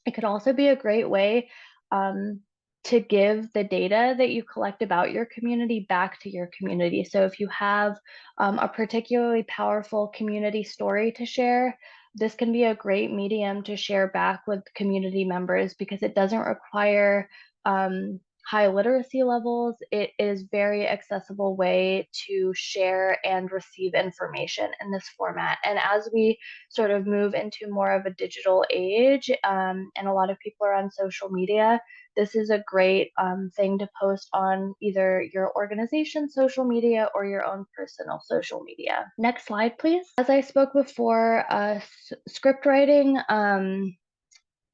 It could also be a great way to give the data that you collect about your community back to your community. So if you have a particularly powerful community story to share, this can be a great medium to share back with community members, because it doesn't require high literacy levels. It is very accessible way to share and receive information in this format. And as we sort of move into more of a digital age, and a lot of people are on social media, this is a great thing to post on either your organization's social media or your own personal social media. Next slide, please. As I spoke before, script writing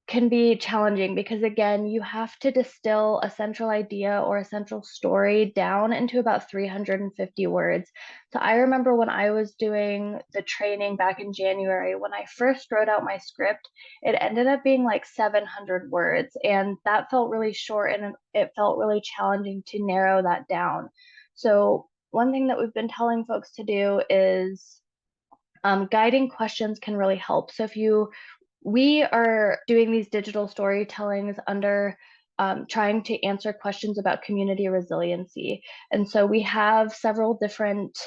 can be challenging, because again, you have to distill a central idea or a central story down into about 350 words. So I remember when I was doing the training back in January, when I first wrote out my script, it ended up being like 700 words, and that felt really short, and it felt really challenging to narrow that down. So one thing that we've been telling folks to do is guiding questions can really help. So we are doing these digital storytellings under trying to answer questions about community resiliency. And so we have several different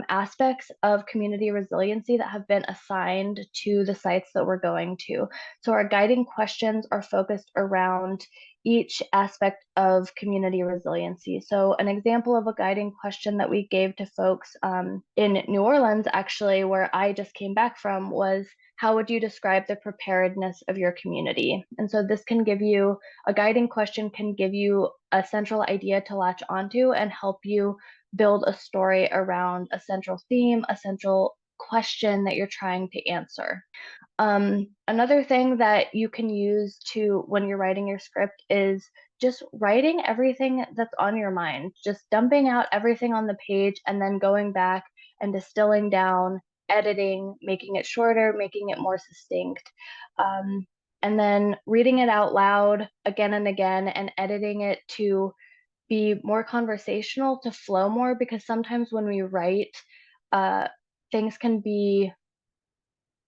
aspects of community resiliency that have been assigned to the sites that we're going to. So our guiding questions are focused around each aspect of community resiliency. So an example of a guiding question that we gave to folks in New Orleans, actually, where I just came back from, was, how would you describe the preparedness of your community? And so this can give you, a guiding question can give you a central idea to latch onto and help you build a story around a central theme, a central question that you're trying to answer. Another thing that you can use to when you're writing your script is just writing everything that's on your mind, just dumping out everything on the page and then going back and distilling down, editing, making it shorter, making it more succinct, and then reading it out loud again and again and editing it to be more conversational, to flow more, because sometimes when we write, things can be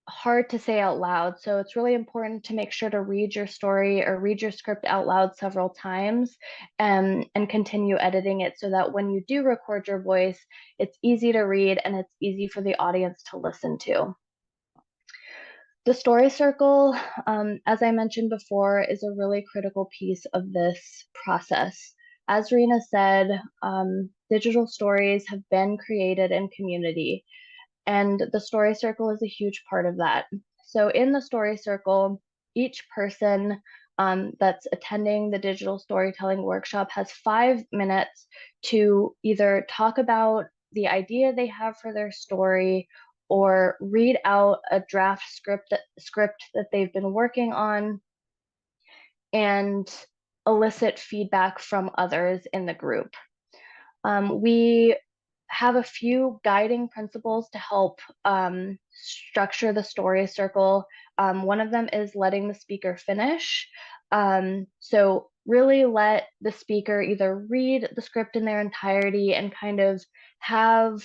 hard to say out loud. So it's really important to make sure to read your story or read your script out loud several times, and continue editing it so that when you do record your voice, it's easy to read and it's easy for the audience to listen to. The story circle, as I mentioned before, is a really critical piece of this process. As Rena said, digital stories have been created in community, and the story circle is a huge part of that. So in the story circle, each person that's attending the digital storytelling workshop has 5 minutes to either talk about the idea they have for their story, or read out a draft script that they've been working on, and elicit feedback from others in the group. We have a few guiding principles to help structure the story circle. One of them is letting the speaker finish. So really let the speaker either read the script in their entirety and kind of have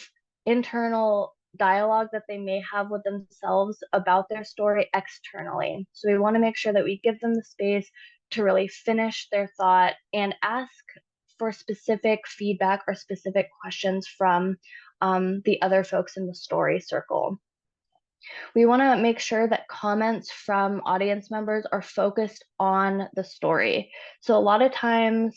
internal dialogue that they may have with themselves about their story externally. So we want to make sure that we give them the space to really finish their thought and ask for specific feedback or specific questions from the other folks in the story circle. We want to make sure that comments from audience members are focused on the story. So a lot of times,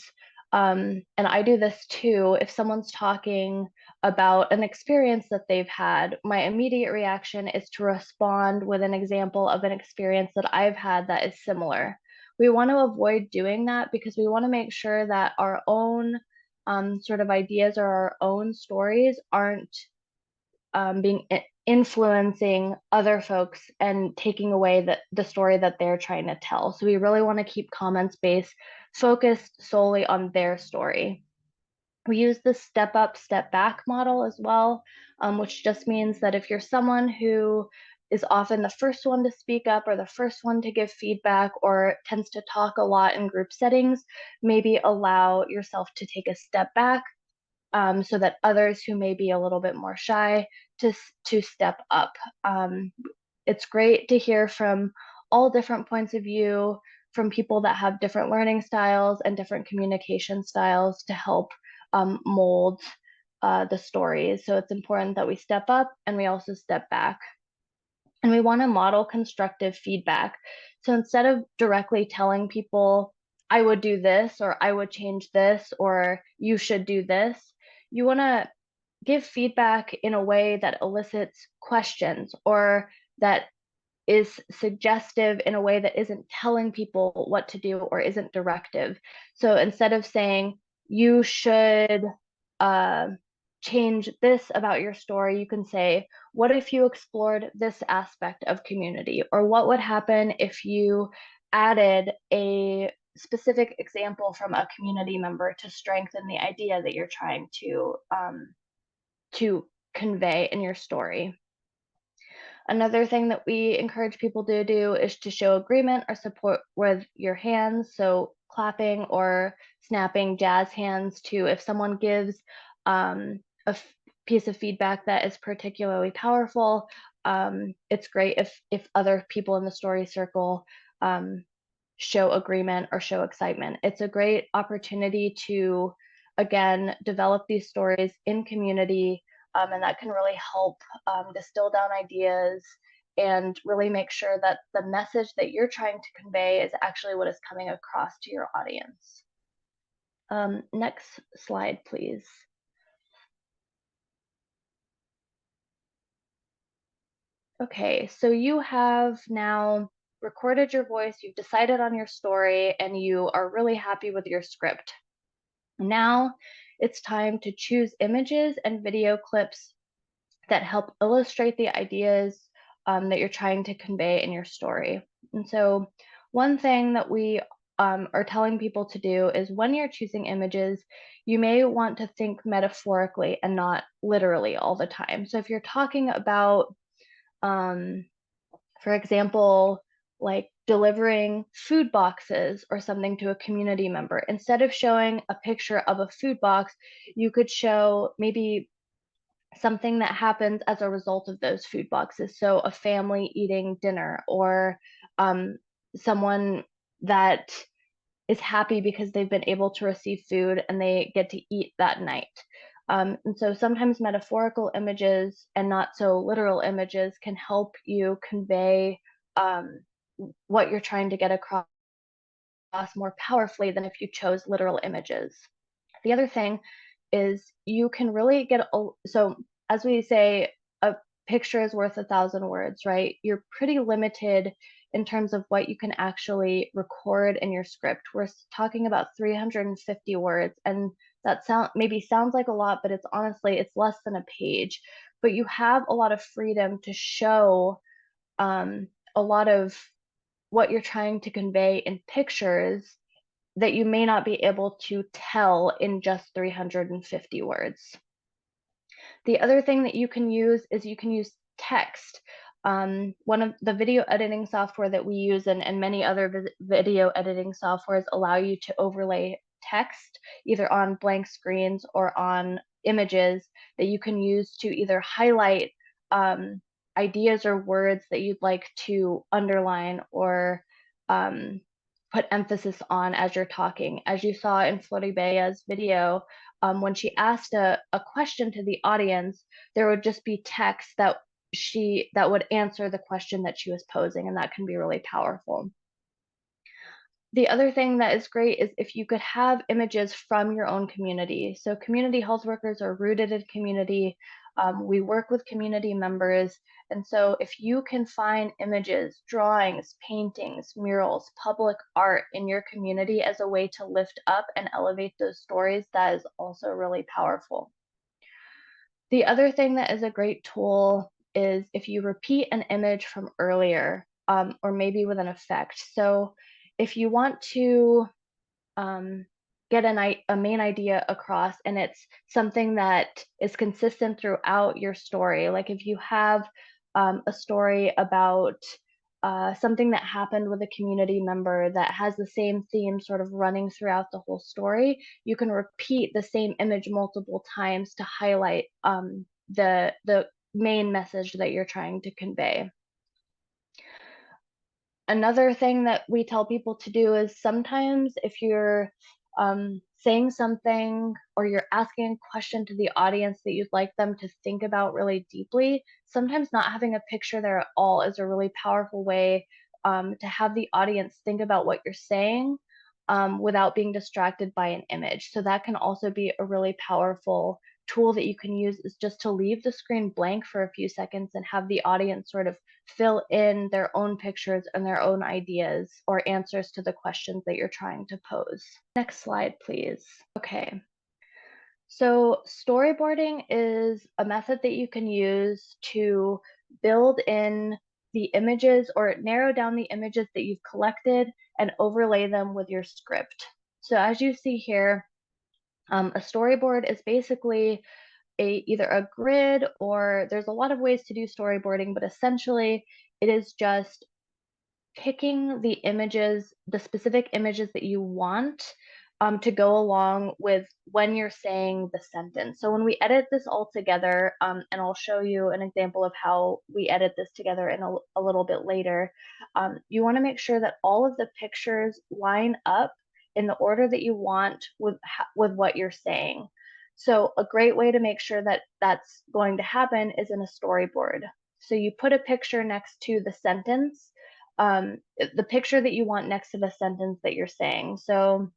and I do this too, if someone's talking about an experience that they've had, my immediate reaction is to respond with an example of an experience that I've had that is similar. We want to avoid doing that because we want to make sure that our own sort of ideas or our own stories aren't being influencing other folks and taking away the story that they're trying to tell. So we really want to keep comments based focused solely on their story. We use the step up, step back model as well, which just means that if you're someone who is often the first one to speak up or the first one to give feedback or tends to talk a lot in group settings, maybe allow yourself to take a step back so that others who may be a little bit more shy to step up. It's great to hear from all different points of view from people that have different learning styles and different communication styles to help mold the stories. So it's important that we step up and we also step back. And we want to model constructive feedback. So instead of directly telling people, I would do this, or I would change this, or you should do this, you want to give feedback in a way that elicits questions or that is suggestive in a way that isn't telling people what to do or isn't directive. So instead of saying, you should change this about your story, you can say, what if you explored this aspect of community? Or what would happen if you added a specific example from a community member to strengthen the idea that you're trying to convey in your story? Another thing that we encourage people to do is to show agreement or support with your hands. So clapping or snapping jazz hands to if someone gives piece of feedback that is particularly powerful. It's great if other people in the story circle show agreement or show excitement. It's a great opportunity to, again, develop these stories in community, and that can really help distill down ideas and really make sure that the message that you're trying to convey is actually what is coming across to your audience. Next slide, please. Okay, so you have now recorded your voice, you've decided on your story, and you are really happy with your script. Now it's time to choose images and video clips that help illustrate the ideas that you're trying to convey in your story. And so one thing that we are telling people to do is when you're choosing images, you may want to think metaphorically and not literally all the time. So if you're talking about, for example, like delivering food boxes or something to a community member, instead of showing a picture of a food box, you could show maybe something that happens as a result of those food boxes. So a family eating dinner, or someone that is happy because they've been able to receive food and they get to eat that night. And so sometimes metaphorical images and not so literal images can help you convey what you're trying to get across more powerfully than if you chose literal images. The other thing is you can really get, so as we say, a picture is worth 1,000 words, right? You're pretty limited in terms of what you can actually record in your script. We're talking about 350 words, and that maybe sounds like a lot, but it's honestly, it's less than a page. But you have a lot of freedom to show a lot of what you're trying to convey in pictures that you may not be able to tell in just 350 words. The other thing that you can use is you can use text. One of the video editing software that we use and many other video editing softwares allow you to overlay text either on blank screens or on images that you can use to either highlight ideas or words that you'd like to underline or put emphasis on as you're talking. As you saw in Floribea's video, when she asked a question to the audience, there would just be text that would answer the question that she was posing, and that can be really powerful. The other thing that is great is if you could have images from your own community. So community health workers are rooted in community. We work with community members. And so if you can find images, drawings, paintings, murals, public art in your community as a way to lift up and elevate those stories, that is also really powerful. The other thing that is a great tool is if you repeat an image from earlier, or maybe with an effect. So if you want to get a main idea across and it's something that is consistent throughout your story, like if you have a story about something that happened with a community member that has the same theme sort of running throughout the whole story, you can repeat the same image multiple times to highlight the main message that you're trying to convey. Another thing that we tell people to do is sometimes if you're saying something or you're asking a question to the audience that you'd like them to think about really deeply, sometimes not having a picture there at all is a really powerful way to have the audience think about what you're saying without being distracted by an image. So that can also be a really powerful tool that you can use, is just to leave the screen blank for a few seconds and have the audience sort of fill in their own pictures and their own ideas or answers to the questions that you're trying to pose. Next slide, please. Okay. So storyboarding is a method that you can use to build in the images or narrow down the images that you've collected and overlay them with your script. So as you see here, a storyboard is basically either a grid, or there's a lot of ways to do storyboarding, but essentially it is just picking the images, the specific images that you want to go along with when you're saying the sentence. So when we edit this all together, and I'll show you an example of how we edit this together in a little bit later, you want to make sure that all of the pictures line up in the order that you want with what you're saying. So a great way to make sure that that's going to happen is in a storyboard. So you put a picture next to the sentence, the picture that you want next to the sentence that you're saying. So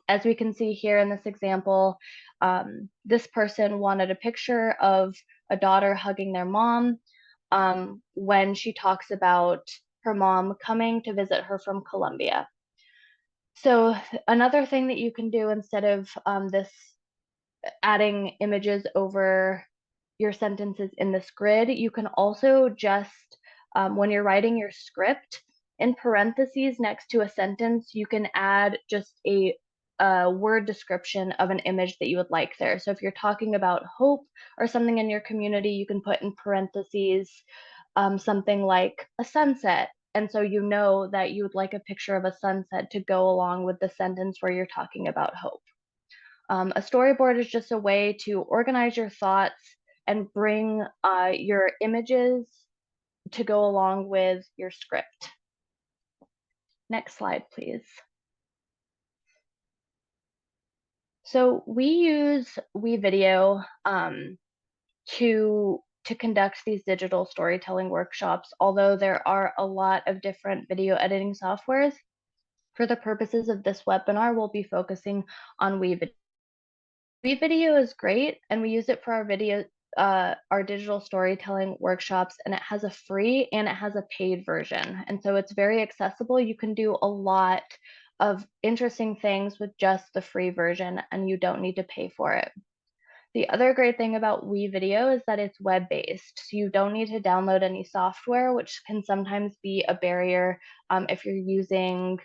as we can see here in this example, this person wanted a picture of a daughter hugging their mom when she talks about her mom coming to visit her from Colombia. So another thing that you can do instead of this adding images over your sentences in this grid, you can also just, when you're writing your script, in parentheses next to a sentence, you can add just a word description of an image that you would like there. So if you're talking about hope or something in your community, you can put in parentheses something like a sunset. And so you know that you would like a picture of a sunset to go along with the sentence where you're talking about hope. A storyboard is just a way to organize your thoughts and bring your images to go along with your script. Next slide, please. So we use WeVideo to conduct these digital storytelling workshops, although there are a lot of different video editing softwares. For the purposes of this webinar, we'll be focusing on WeVideo. WeVideo is great, and we use it for our digital storytelling workshops, and it has a free and it has a paid version. And so it's very accessible. You can do a lot of interesting things with just the free version, and you don't need to pay for it. The other great thing about WeVideo is that it's web-based, so you don't need to download any software, which can sometimes be a barrier if you're using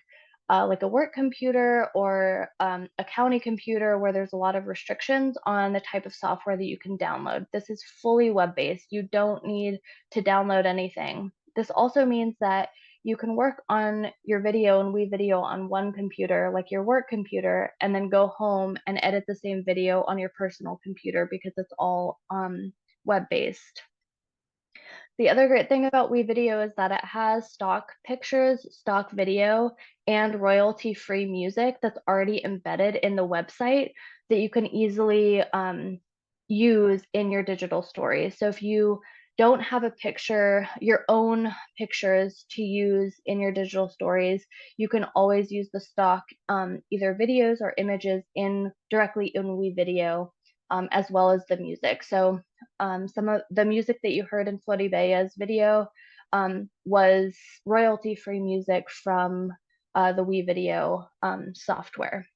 like a work computer or a county computer where there's a lot of restrictions on the type of software that you can download. This is fully web-based. You don't need to download anything. This also means that you can work on your video and WeVideo on one computer, like your work computer, and then go home and edit the same video on your personal computer because it's all web-based. The other great thing about WeVideo is that it has stock pictures, stock video, and royalty-free music that's already embedded in the website that you can easily use in your digital stories. So if you don't have a picture, your own pictures to use in your digital stories, you can always use the stock either videos or images directly in WeVideo, as well as the music. So some of the music that you heard in Floribea's video was royalty-free music from the WeVideo software.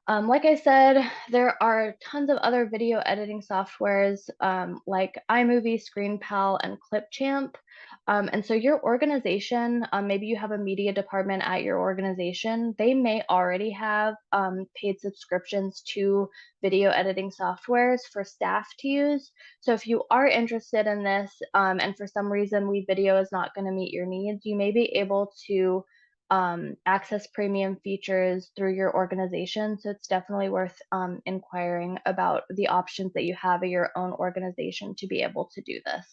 Like I said, there are tons of other video editing softwares like iMovie, ScreenPal, and Clipchamp. And so your organization, maybe you have a media department at your organization, they may already have paid subscriptions to video editing softwares for staff to use. So if you are interested in this and for some reason WeVideo is not going to meet your needs, you may be able to access premium features through your organization. So it's definitely worth inquiring about the options that you have at your own organization to be able to do this.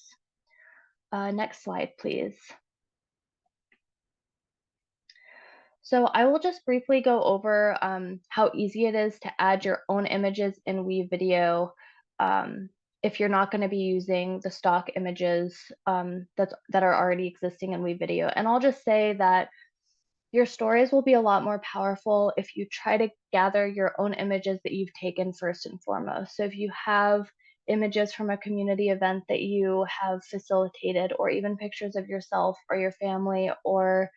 Next slide, please. So I will just briefly go over how easy it is to add your own images in WeVideo if you're not going to be using the stock images that are already existing in WeVideo. And I'll just say that your stories will be a lot more powerful if you try to gather your own images that you've taken first and foremost. So if you have images from a community event that you have facilitated, or even pictures of yourself or your family, or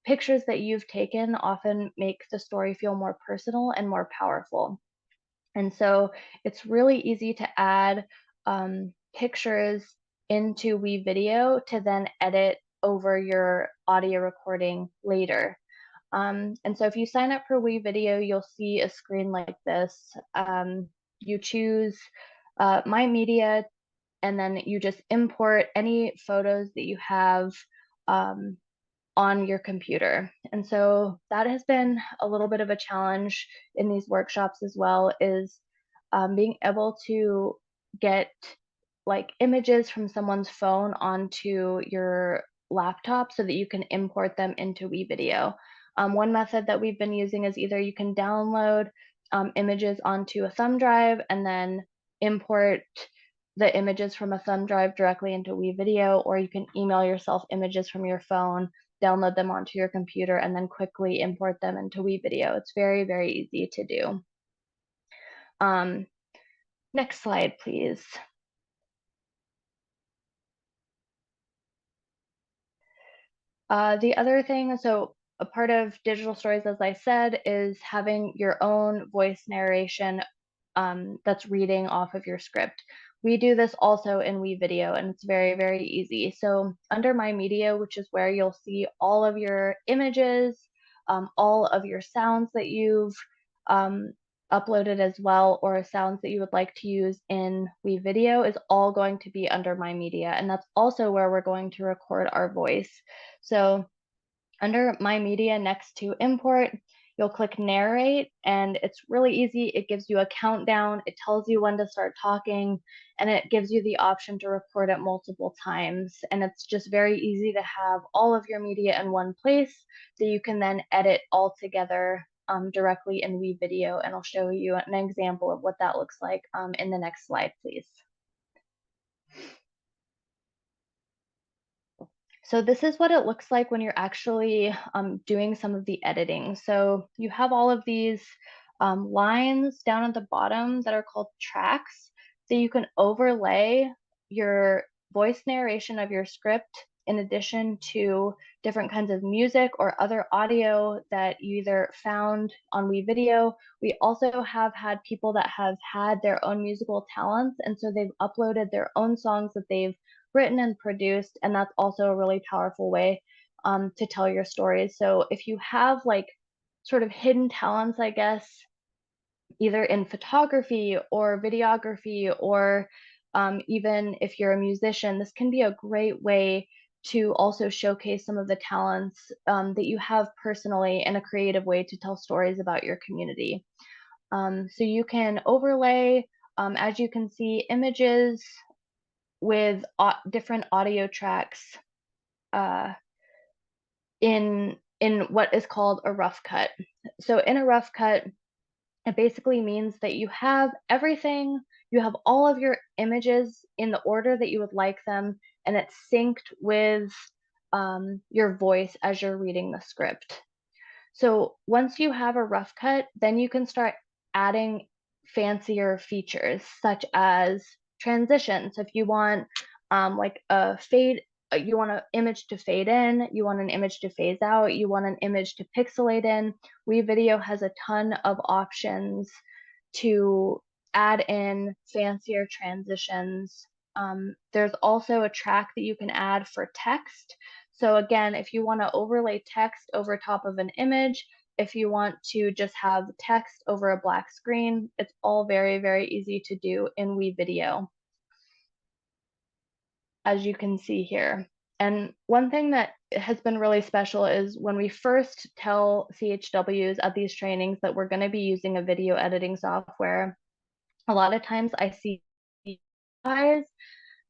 pictures that you've taken often make the story feel more personal and more powerful. And so it's really easy to add pictures into WeVideo to then edit over your audio recording later. And so if you sign up for WeVideo, you'll see a screen like this. You choose My Media, and then you just import any photos that you have on your computer. And so that has been a little bit of a challenge in these workshops as well, is being able to get like images from someone's phone onto your laptop so that you can import them into WeVideo. One method that we've been using is either you can download images onto a thumb drive and then import the images from a thumb drive directly into WeVideo, or you can email yourself images from your phone, download them onto your computer, and then quickly import them into WeVideo. It's very, very easy to do. Next slide, please. The other thing, so a part of digital stories, as I said, is having your own voice narration that's reading off of your script. We do this also in WeVideo, and it's very, very easy. So under My Media, which is where you'll see all of your images, all of your sounds that you've uploaded as well, or sounds that you would like to use in WeVideo, is all going to be under My Media. And that's also where we're going to record our voice. So under My Media, next to Import, you'll click Narrate, and it's really easy. It gives you a countdown. It tells you when to start talking, and it gives you the option to record it multiple times. And it's just very easy to have all of your media in one place that you can then edit all together directly in WeVideo. And I'll show you an example of what that looks like in the next slide, please. So this is what it looks like when you're actually doing some of the editing. So you have all of these lines down at the bottom that are called tracks. So you can overlay your voice narration of your script in addition to different kinds of music or other audio that you either found on WeVideo. We also have had people that have had their own musical talents, and so they've uploaded their own songs that they've written and produced, and that's also a really powerful way to tell your stories. So if you have like sort of hidden talents, I guess, either in photography or videography, or even if you're a musician, this can be a great way to also showcase some of the talents that you have personally in a creative way to tell stories about your community. So you can overlay, as you can see, images with different audio tracks uh, in what is called a rough cut. So in a rough cut, it basically means that you have everything, you have all of your images in the order that you would like them, and it's synced with your voice as you're reading the script. So once you have a rough cut, then you can start adding fancier features such as transitions. If you want like a fade, you want an image to fade in, you want an image to phase out, you want an image to pixelate in. WeVideo has a ton of options to add in fancier transitions. There's also a track that you can add for text. So again, if you want to overlay text over top of an image, if you want to just have text over a black screen, it's all very, very easy to do in WeVideo, as you can see here. And one thing that has been really special is when we first tell CHWs at these trainings that we're going to be using a video editing software, a lot of times I see eyes,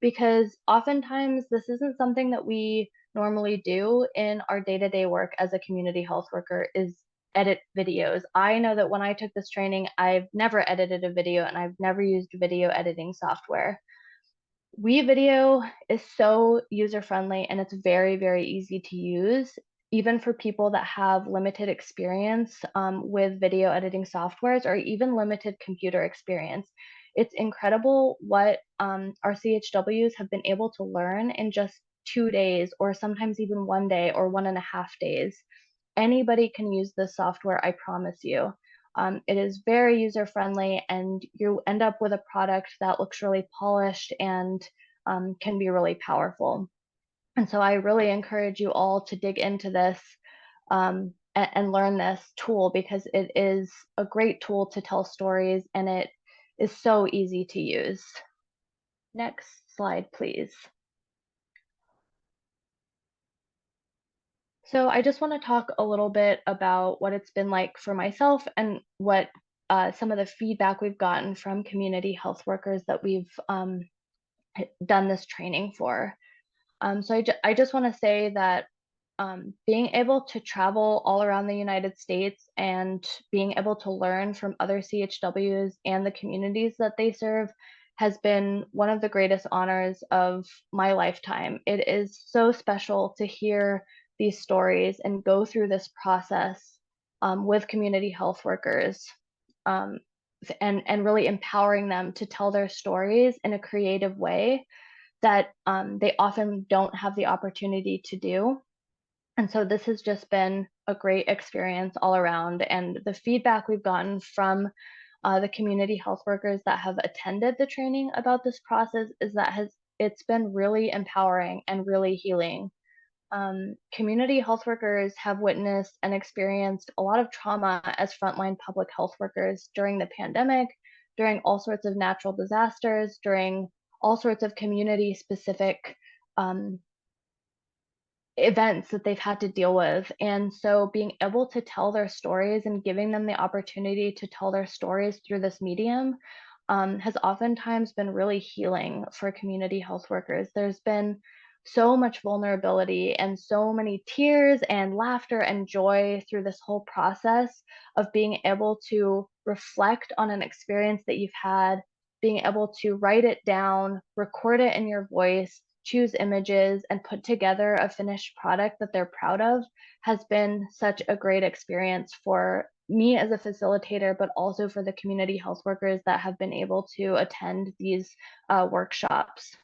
because oftentimes this isn't something that we normally do in our day-to-day work as a community health worker, is edit videos. I know that when I took this training, I've never edited a video and I've never used video editing software. WeVideo is so user-friendly and it's very, very easy to use, even for people that have limited experience with video editing softwares or even limited computer experience. It's incredible what our CHWs have been able to learn in just 2 days, or sometimes even 1 day or 1.5 days. Anybody can use this software, I promise you. It is very user friendly, and you end up with a product that looks really polished and can be really powerful. And so I really encourage you all to dig into this and learn this tool, because it is a great tool to tell stories and it is so easy to use. Next slide, please. So I just want to talk a little bit about what it's been like for myself and what some of the feedback we've gotten from community health workers that we've done this training for. So I just want to say that being able to travel all around the United States and being able to learn from other CHWs and the communities that they serve has been one of the greatest honors of my lifetime. It is so special to hear these stories and go through this process with community health workers, um, and really empowering them to tell their stories in a creative way that they often don't have the opportunity to do. And so this has just been a great experience all around. And the feedback we've gotten from the community health workers that have attended the training about this process is that it's been really empowering and really healing. Community health workers have witnessed and experienced a lot of trauma as frontline public health workers during the pandemic, during all sorts of natural disasters, during all sorts of community specific events that they've had to deal with. And so being able to tell their stories and giving them the opportunity to tell their stories through this medium has oftentimes been really healing for community health workers. There's been so much vulnerability and so many tears and laughter and joy through this whole process of being able to reflect on an experience that you've had, being able to write it down, record it in your voice, choose images, and put together a finished product that they're proud of has been such a great experience for me as a facilitator, but also for the community health workers that have been able to attend these workshops.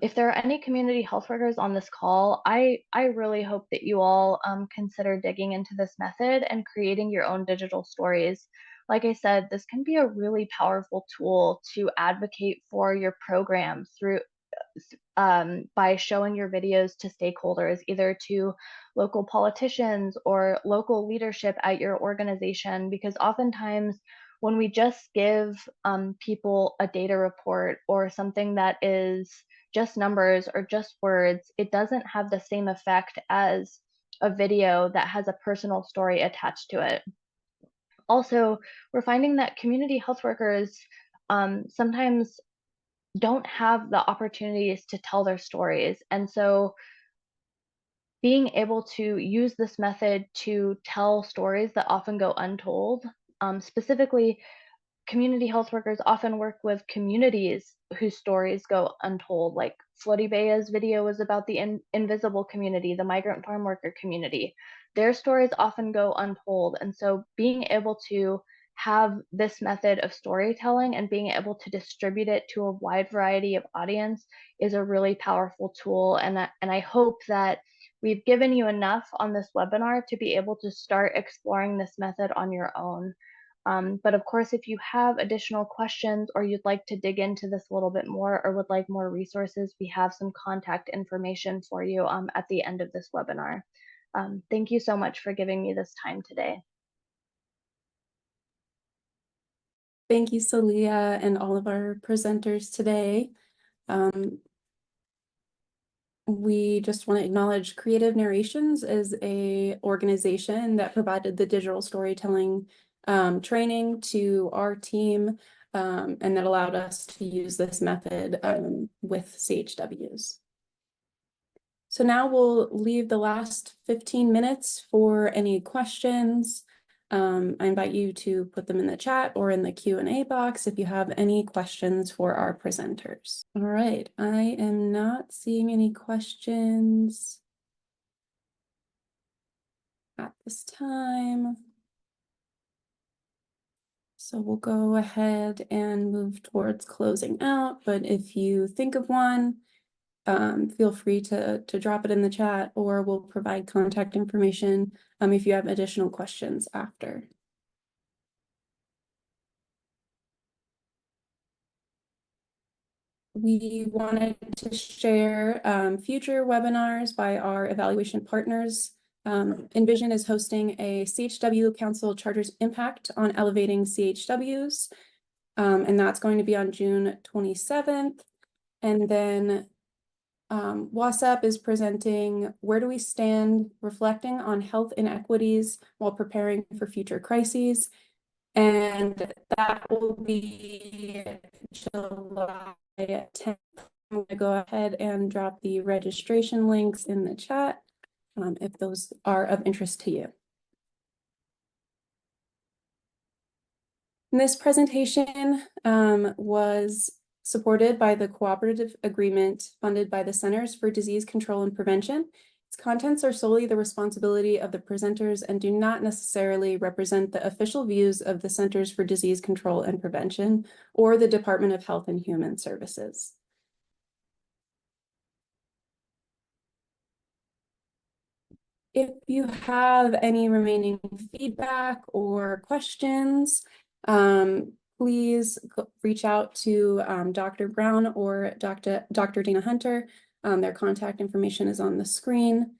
If there are any community health workers on this call, I really hope that you all consider digging into this method and creating your own digital stories. Like I said, this can be a really powerful tool to advocate for your program through by showing your videos to stakeholders, either to local politicians or local leadership at your organization, because oftentimes when we just give people a data report or something that is just numbers or just words, it doesn't have the same effect as a video that has a personal story attached to it. Also, we're finding that community health workers sometimes don't have the opportunities to tell their stories. And so being able to use this method to tell stories that often go untold, specifically community health workers often work with communities whose stories go untold. Like Floody Baya's video was about the invisible community, the migrant farm worker community. Their stories often go untold. And so being able to have this method of storytelling and being able to distribute it to a wide variety of audience is a really powerful tool. And I hope that we've given you enough on this webinar to be able to start exploring this method on your own. But of course, if you have additional questions or you'd like to dig into this a little bit more or would like more resources, we have some contact information for you at the end of this webinar. Thank you so much for giving me this time today. Thank you, Celia, and all of our presenters today. We just want to acknowledge Creative Narrations as an organization that provided the digital storytelling training to our team, and that allowed us to use this method with CHWs. So now we'll leave the last 15 minutes for any questions. I invite you to put them in the chat or in the Q&A box if you have any questions for our presenters. All right, I am not seeing any questions at this time. So we'll go ahead and move towards closing out, but if you think of one, feel free to drop it in the chat, or we'll provide contact information if you have additional questions after. We wanted to share future webinars by our evaluation partners. Envision is hosting a CHW Council Charters Impact on Elevating CHWs, and that's going to be on June 27th. And then WASAP is presenting Where Do We Stand? Reflecting on Health Inequities While Preparing for Future Crises. And that will be July 10th. I'm going to go ahead and drop the registration links in the chat if those are of interest to you. And this presentation was supported by the cooperative agreement funded by the Centers for Disease Control and Prevention. Its contents are solely the responsibility of the presenters and do not necessarily represent the official views of the Centers for Disease Control and Prevention or the Department of Health and Human Services. If you have any remaining feedback or questions, please reach out to Dr. Brown or Dr. Dana Hunter. Their contact information is on the screen.